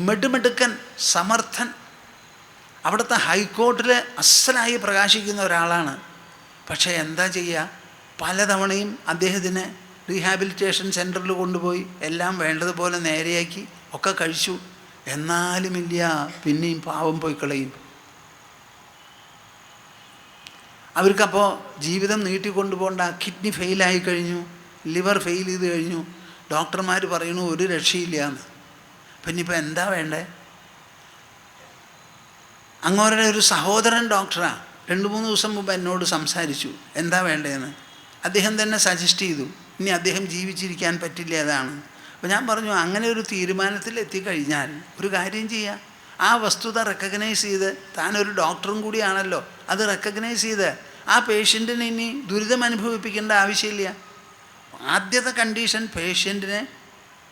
മെടുമെടുക്കൻ, സമർത്ഥൻ, അവിടുത്തെ ഹൈക്കോർട്ടിൽ അസലായി പ്രകാശിക്കുന്ന ഒരാളാണ്. പക്ഷേ എന്താ ചെയ്യുക, പലതവണയും അദ്ദേഹത്തിന് റീഹാബിലിറ്റേഷൻ സെൻറ്ററിൽ കൊണ്ടുപോയി എല്ലാം വേണ്ടതുപോലെ നേരെയാക്കി ഒക്കെ കഴിച്ചു. എന്നാലുമില്ല, പിന്നെയും പാവം പോയി കളയും. അവർക്കപ്പോൾ ജീവിതം നീട്ടിക്കൊണ്ടുപോകേണ്ട. കിഡ്നി ഫെയിലായി കഴിഞ്ഞു, ലിവർ ഫെയിൽ ചെയ്ത് കഴിഞ്ഞു. ഡോക്ടർമാർ പറയണു ഒരു രക്ഷയില്ല എന്ന്. പിന്നെ ഇപ്പം എന്താ വേണ്ടേ? അങ്ങോരുടെ ഒരു സഹോദരൻ ഡോക്ടറാണ്. 2-3 ദിവസം മുമ്പ് എന്നോട് സംസാരിച്ചു എന്താ വേണ്ടതെന്ന്. അദ്ദേഹം തന്നെ സജസ്റ്റ് ചെയ്തു, ഇനി അദ്ദേഹം ജീവിച്ചിരിക്കാൻ പറ്റില്ല അതാണ്. അപ്പോൾ ഞാൻ പറഞ്ഞു, അങ്ങനെ ഒരു തീരുമാനത്തിൽ എത്തിക്കഴിഞ്ഞാൽ ഒരു കാര്യം ചെയ്യുക, ആ വസ്തുത റെക്കഗ്നൈസ് ചെയ്ത്, താനൊരു ഡോക്ടറും കൂടിയാണല്ലോ, അത് റെക്കഗ്നൈസ് ചെയ്ത് ആ പേഷ്യൻറ്റിനെ ഇനി ദുരിതം അനുഭവിപ്പിക്കേണ്ട ആവശ്യമില്ല. ആദ്യത്തെ കണ്ടീഷൻ, പേഷ്യൻറ്റിനെ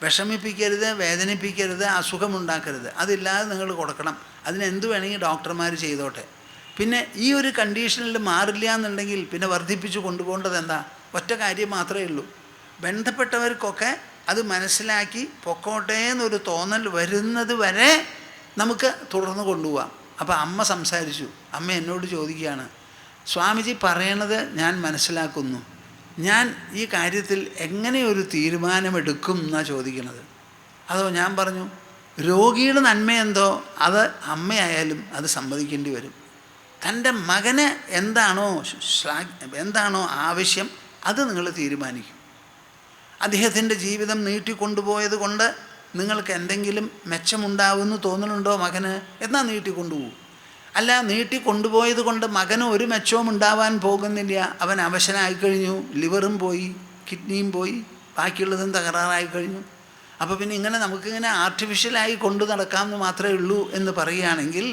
വിഷമിപ്പിക്കരുത്, വേദനിപ്പിക്കരുത്, അസുഖമുണ്ടാക്കരുത്. അതില്ലാതെ നിങ്ങൾ കൊടുക്കണം. അതിനെന്ത് വേണമെങ്കിൽ ഡോക്ടർമാർ ചെയ്തോട്ടെ. പിന്നെ ഈ ഒരു കണ്ടീഷനിൽ മാറില്ല എന്നുണ്ടെങ്കിൽ പിന്നെ വർദ്ധിപ്പിച്ച് കൊണ്ടുപോകേണ്ടത് എന്താ? ഒറ്റ കാര്യം മാത്രമേ ഉള്ളൂ. ബന്ധപ്പെട്ടവർക്കൊക്കെ അത് മനസ്സിലാക്കി പൊക്കോട്ടെ എന്നൊരു തോന്നൽ വരുന്നത് വരെ നമുക്ക് തുടർന്ന് കൊണ്ടുപോകാം. അപ്പോൾ അമ്മ സംസാരിച്ചു. അമ്മ എന്നോട് ചോദിക്കുകയാണ്, സ്വാമിജി പറയണത് ഞാൻ മനസ്സിലാക്കുന്നു, ഞാൻ ഈ കാര്യത്തിൽ എങ്ങനെ ഒരു തീരുമാനമെടുക്കും എന്നാണ് ചോദിക്കുന്നത്. അതോ ഞാൻ പറഞ്ഞു, രോഗിയുടെ നന്മയെന്തോ അത് അമ്മയായാലും അത് സമ്മതിക്കേണ്ടി വരും. തൻ്റെ മകന് എന്താണോ ആവശ്യം അത് നിങ്ങൾ തീരുമാനിക്കും. അദ്ദേഹത്തിൻ്റെ ജീവിതം നീട്ടിക്കൊണ്ടുപോയത് കൊണ്ട് നിങ്ങൾക്ക് എന്തെങ്കിലും മെച്ചമുണ്ടാവുമെന്ന് തോന്നുന്നുണ്ടോ മകന്? എന്നാൽ നീട്ടിക്കൊണ്ടുപോകും. അല്ല, നീട്ടിക്കൊണ്ടുപോയത് കൊണ്ട് മകന് ഒരു മെച്ചവും ഉണ്ടാവാൻ പോകുന്നില്ല, അവൻ അവശനായിക്കഴിഞ്ഞു, ലിവറും പോയി, കിഡ്നിയും പോയി, ബാക്കിയുള്ളതും തകരാറായി കഴിഞ്ഞു. അപ്പോൾ പിന്നെ ഇങ്ങനെ നമുക്കിങ്ങനെ ആർട്ടിഫിഷ്യലായി കൊണ്ടു നടക്കാമെന്ന് മാത്രമേ ഉള്ളൂ എന്ന് പറയുകയാണെങ്കിൽ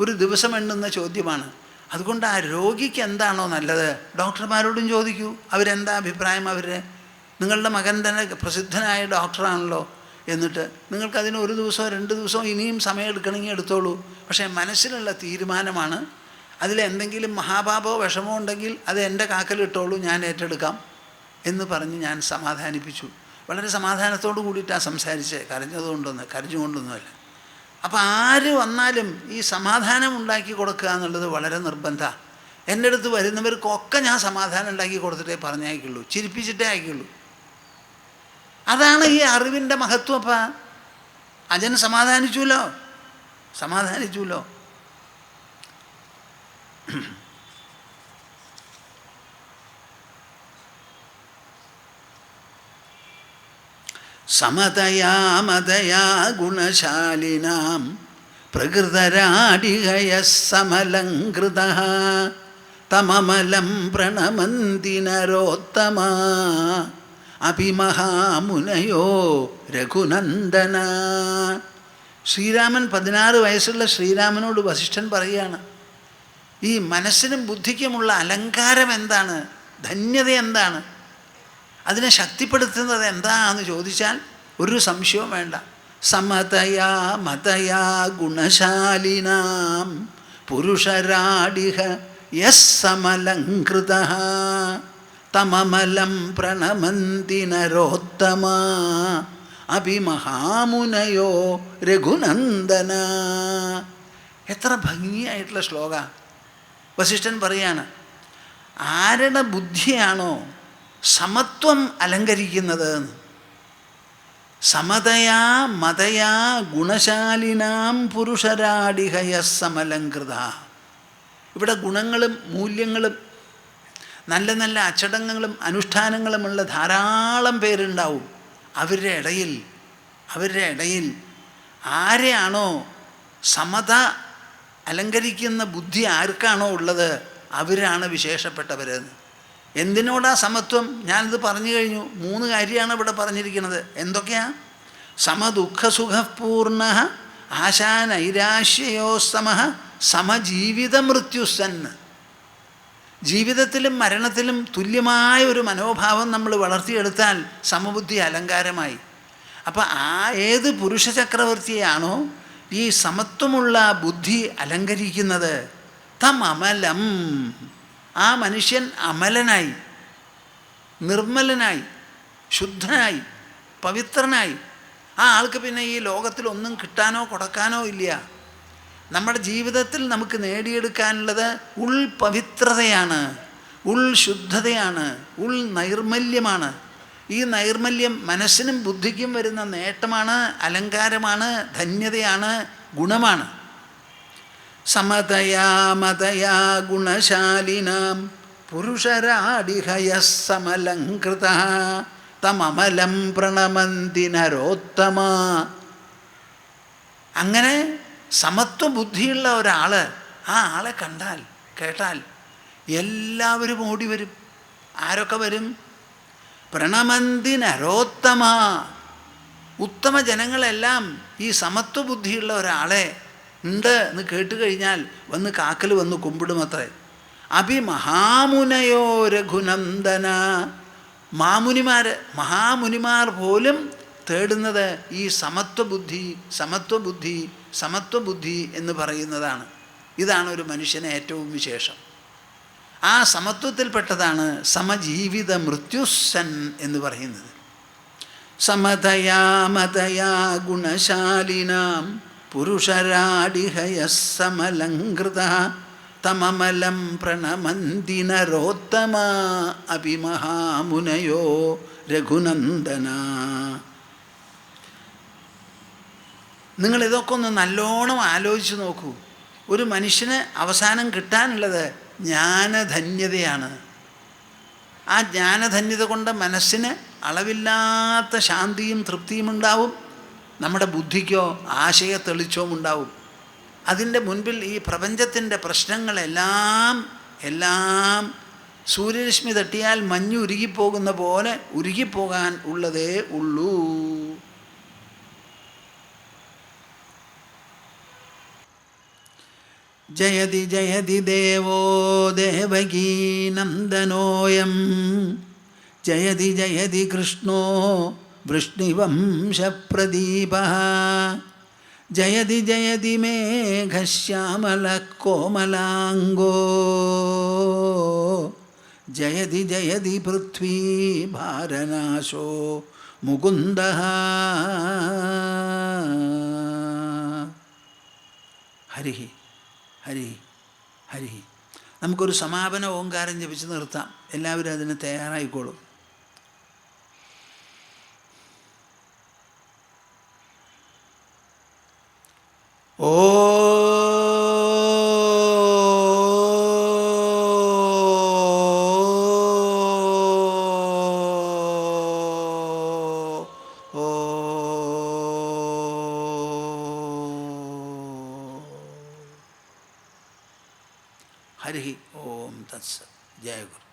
ഒരു ദിവസം എണ്ണുന്ന ചോദ്യമാണ്. അതുകൊണ്ട് ആ രോഗിക്ക് എന്താണോ നല്ലത് ഡോക്ടർമാരോടും ചോദിക്കൂ, അവരെന്താ അഭിപ്രായം അവരുടെ. നിങ്ങളുടെ മകൻ തന്നെ പ്രസിദ്ധനായ ഡോക്ടറാണല്ലോ, എന്നിട്ട് നിങ്ങൾക്കതിന് 1 ദിവസമോ 2 ദിവസമോ ഇനിയും സമയം എടുക്കണമെങ്കിൽ എടുത്തോളൂ. പക്ഷേ മനസ്സിലുള്ള തീരുമാനമാണ്. അതിലെന്തെങ്കിലും മഹാപാപോ വിഷമോ ഉണ്ടെങ്കിൽ അത് എൻ്റെ കാക്കലിട്ടോളൂ, ഞാൻ ഏറ്റെടുക്കാം എന്ന് പറഞ്ഞ് ഞാൻ സമാധാനിപ്പിച്ചു. വളരെ സമാധാനത്തോടു കൂടിയിട്ടാണ് സംസാരിച്ചത്, കരഞ്ഞുകൊണ്ടൊന്നുമല്ല. അപ്പോൾ ആര് വന്നാലും ഈ സമാധാനം ഉണ്ടാക്കി കൊടുക്കുക എന്നുള്ളത് വളരെ നിർബന്ധമാണ്. എൻ്റെ അടുത്ത് വരുന്നവർക്കൊക്കെ ഞാൻ സമാധാനം ഉണ്ടാക്കി കൊടുത്തിട്ടേ പറഞ്ഞയക്കുള്ളൂ, ചിരിപ്പിച്ചിട്ടേ അയക്കുള്ളൂ. അതാണ് ഈ അറിവിൻ്റെ മഹത്വം. അപ്പം അജൻ സമാധാനിച്ചുല്ലോ. സമതയാ മതയാ ഗുണശാലിനാം പ്രകൃതരാടിഹയഃ സമലംകൃതഃ തമമലം പ്രണമന്തി നരോത്തമാ അഭിമഹാമുനയോ രഘുനന്ദന. ശ്രീരാമൻ 16 വയസ്സുള്ള ശ്രീരാമനോട് വസിഷ്ഠൻ പറയുകയാണ്, ഈ മനസ്സിനും ബുദ്ധിക്കുമുള്ള അലങ്കാരം എന്താണ്, ധന്യത എന്താണ്, അതിനെ ശക്തിപ്പെടുത്തുന്നത് എന്താണെന്ന് ചോദിച്ചാൽ ഒരു സംശയവും വേണ്ട. സമതയാ മതയാ ഗുണശാലിനാം പുരുഷരാടിഹ യസ് സമലംകൃതഃ തമമലം പ്രണമന്തി നരോത്തമാ അഭിമഹാമുനയോ രഘുനന്ദന. എത്ര ഭംഗിയായിട്ടുള്ള ശ്ലോക. വസിഷ്ഠൻ പറയാണ്, ആരുടെ ബുദ്ധിയാണോ സമത്വം അലങ്കരിക്കുന്നത്, സമതയാ മതയാ ഗുണശാലിനാം പുരുഷരാടിഹയ സമലംകൃത. ഇവിടെ ഗുണങ്ങളും മൂല്യങ്ങളും നല്ല നല്ല അച്ചടക്കങ്ങളും അനുഷ്ഠാനങ്ങളുമുള്ള ധാരാളം പേരുണ്ടാവും. അവരുടെ ഇടയിൽ ആരെയാണോ സമത അലങ്കരിക്കുന്ന ബുദ്ധി ആർക്കാണോ ഉള്ളത് അവരാണ് വിശേഷപ്പെട്ടവരെന്ന്. എന്തിനോടാ സമത്വം? ഞാനിത് പറഞ്ഞു കഴിഞ്ഞു. 3 കാര്യമാണ് ഇവിടെ പറഞ്ഞിരിക്കുന്നത്. എന്തൊക്കെയാ? സമദുഃഖസുഖപൂർണ ആശാനൈരാശ്യയോ സമഃ സമജീവിത മൃത്യുസന്ന്. ജീവിതത്തിലും മരണത്തിലും തുല്യമായ ഒരു മനോഭാവം നമ്മൾ വളർത്തിയെടുത്താൽ സമബുദ്ധി അലങ്കാരമായി. അപ്പം ഏത് പുരുഷ ചക്രവർത്തിയാണോ ഈ സമത്വമുള്ള ബുദ്ധി അലങ്കരിക്കുന്നത്, തം അമലം, ആ മനുഷ്യൻ അമലനായി, നിർമ്മലനായി, ശുദ്ധനായി, പവിത്രനായി. ആ ആൾക്ക് പിന്നെ ഈ ലോകത്തിൽ ഒന്നും കിട്ടാനോ കൊടുക്കാനോ ഇല്ല. നമ്മുടെ ജീവിതത്തിൽ നമുക്ക് നേടിയെടുക്കാനുള്ളത് ഉൾപവിത്രതയാണ്, ഉൾശുദ്ധതയാണ്, ഉൾനൈർമല്യമാണ്. ഈ നൈർമല്യം മനസ്സിനും ബുദ്ധിക്കും വരുന്ന നേട്ടമാണ്, അലങ്കാരമാണ്, ധന്യതയാണ്, ഗുണമാണ്. സമതയാ മതയാ ഗുണശാലിനാം പുരുഷരാടിഹയഃ സമലംകൃതഃ തമമലം പ്രണമന്തി നരോത്തമാ. അങ്ങനെ സമത്വബുദ്ധിയുള്ള ഒരാൾ ആ ആളെ കണ്ടാൽ കേട്ടാൽ എല്ലാവരും ഓടി വരും. ആരൊക്കെ വരും? പ്രണമന്തി നരോത്തമ. ഉത്തമ ജനങ്ങളെല്ലാം ഈ സമത്വ ബുദ്ധിയുള്ള ഒരാളെ ഉണ്ട് എന്ന് കേട്ട് കഴിഞ്ഞാൽ വന്ന് കാക്കൽ വന്ന് കുമ്പിടുമത്രേ. അഭിമഹാമുനയോ രഘുനന്ദന. മഹാമുനിമാർ പോലും തേടുന്നത് ഈ സമത്വബുദ്ധി എന്ന് പറയുന്നതാണ്. ഇതാണ് ഒരു മനുഷ്യന് ഏറ്റവും വിശേഷം. ആ സമത്വത്തിൽപ്പെട്ടതാണ് സമജീവിത മൃത്യുസൻ എന്ന് പറയുന്നത്. സമതയാ മതയാ ഗുണശാലിനാം പുരുഷരാടിഹയഃ സമലംകൃത തമമലം പ്രണമന്തി നരോത്തമ അഭിമഹാമുനയോ രഘുനന്ദന. നിങ്ങളിതൊക്കെ ഒന്ന് നല്ലോണം ആലോചിച്ച് നോക്കൂ. ഒരു മനുഷ്യന് അവസാനം കിട്ടാനുള്ളത് ജ്ഞാനധന്യതയാണ്. ആ ജ്ഞാനധന്യത കൊണ്ട് മനസ്സിന് അളവില്ലാത്ത ശാന്തിയും തൃപ്തിയും ഉണ്ടാവും. നമ്മുടെ ബുദ്ധിക്കോ ആശയ തെളിച്ചവും ഉണ്ടാവും. അതിൻ്റെ മുൻപിൽ ഈ പ്രപഞ്ചത്തിൻ്റെ പ്രശ്നങ്ങളെല്ലാം സൂര്യരശ്മി തട്ടിയാൽ മഞ്ഞ് ഉരുകിപ്പോകുന്ന പോലെ ഉരുകിപ്പോകാൻ ഉള്ളതേ ഉള്ളൂ. ജയതി ജയതി ദേവോ ദേവകീ നന്ദനോയം ജയതി ജയതി കൃഷ്ണോ വൃഷ്ണിവംശപ്രദീപഃ ജയതി ജയതി മേഘശ്യാമലകോമലാംഗോ ജയതി ജയതി പൃഥ്വീ ഭാരനാശോ മുകുന്ദഃ. ഹരി ഹരി ഹരി. നമുക്കൊരു സമാപന ഓങ്കാരം ജപിച്ച് നിർത്താം. എല്ലാവരും അതിന് തയ്യാറായിക്കോളും. ഓ ഹരി ഓം തത്സത്. ജയ ഗുരു.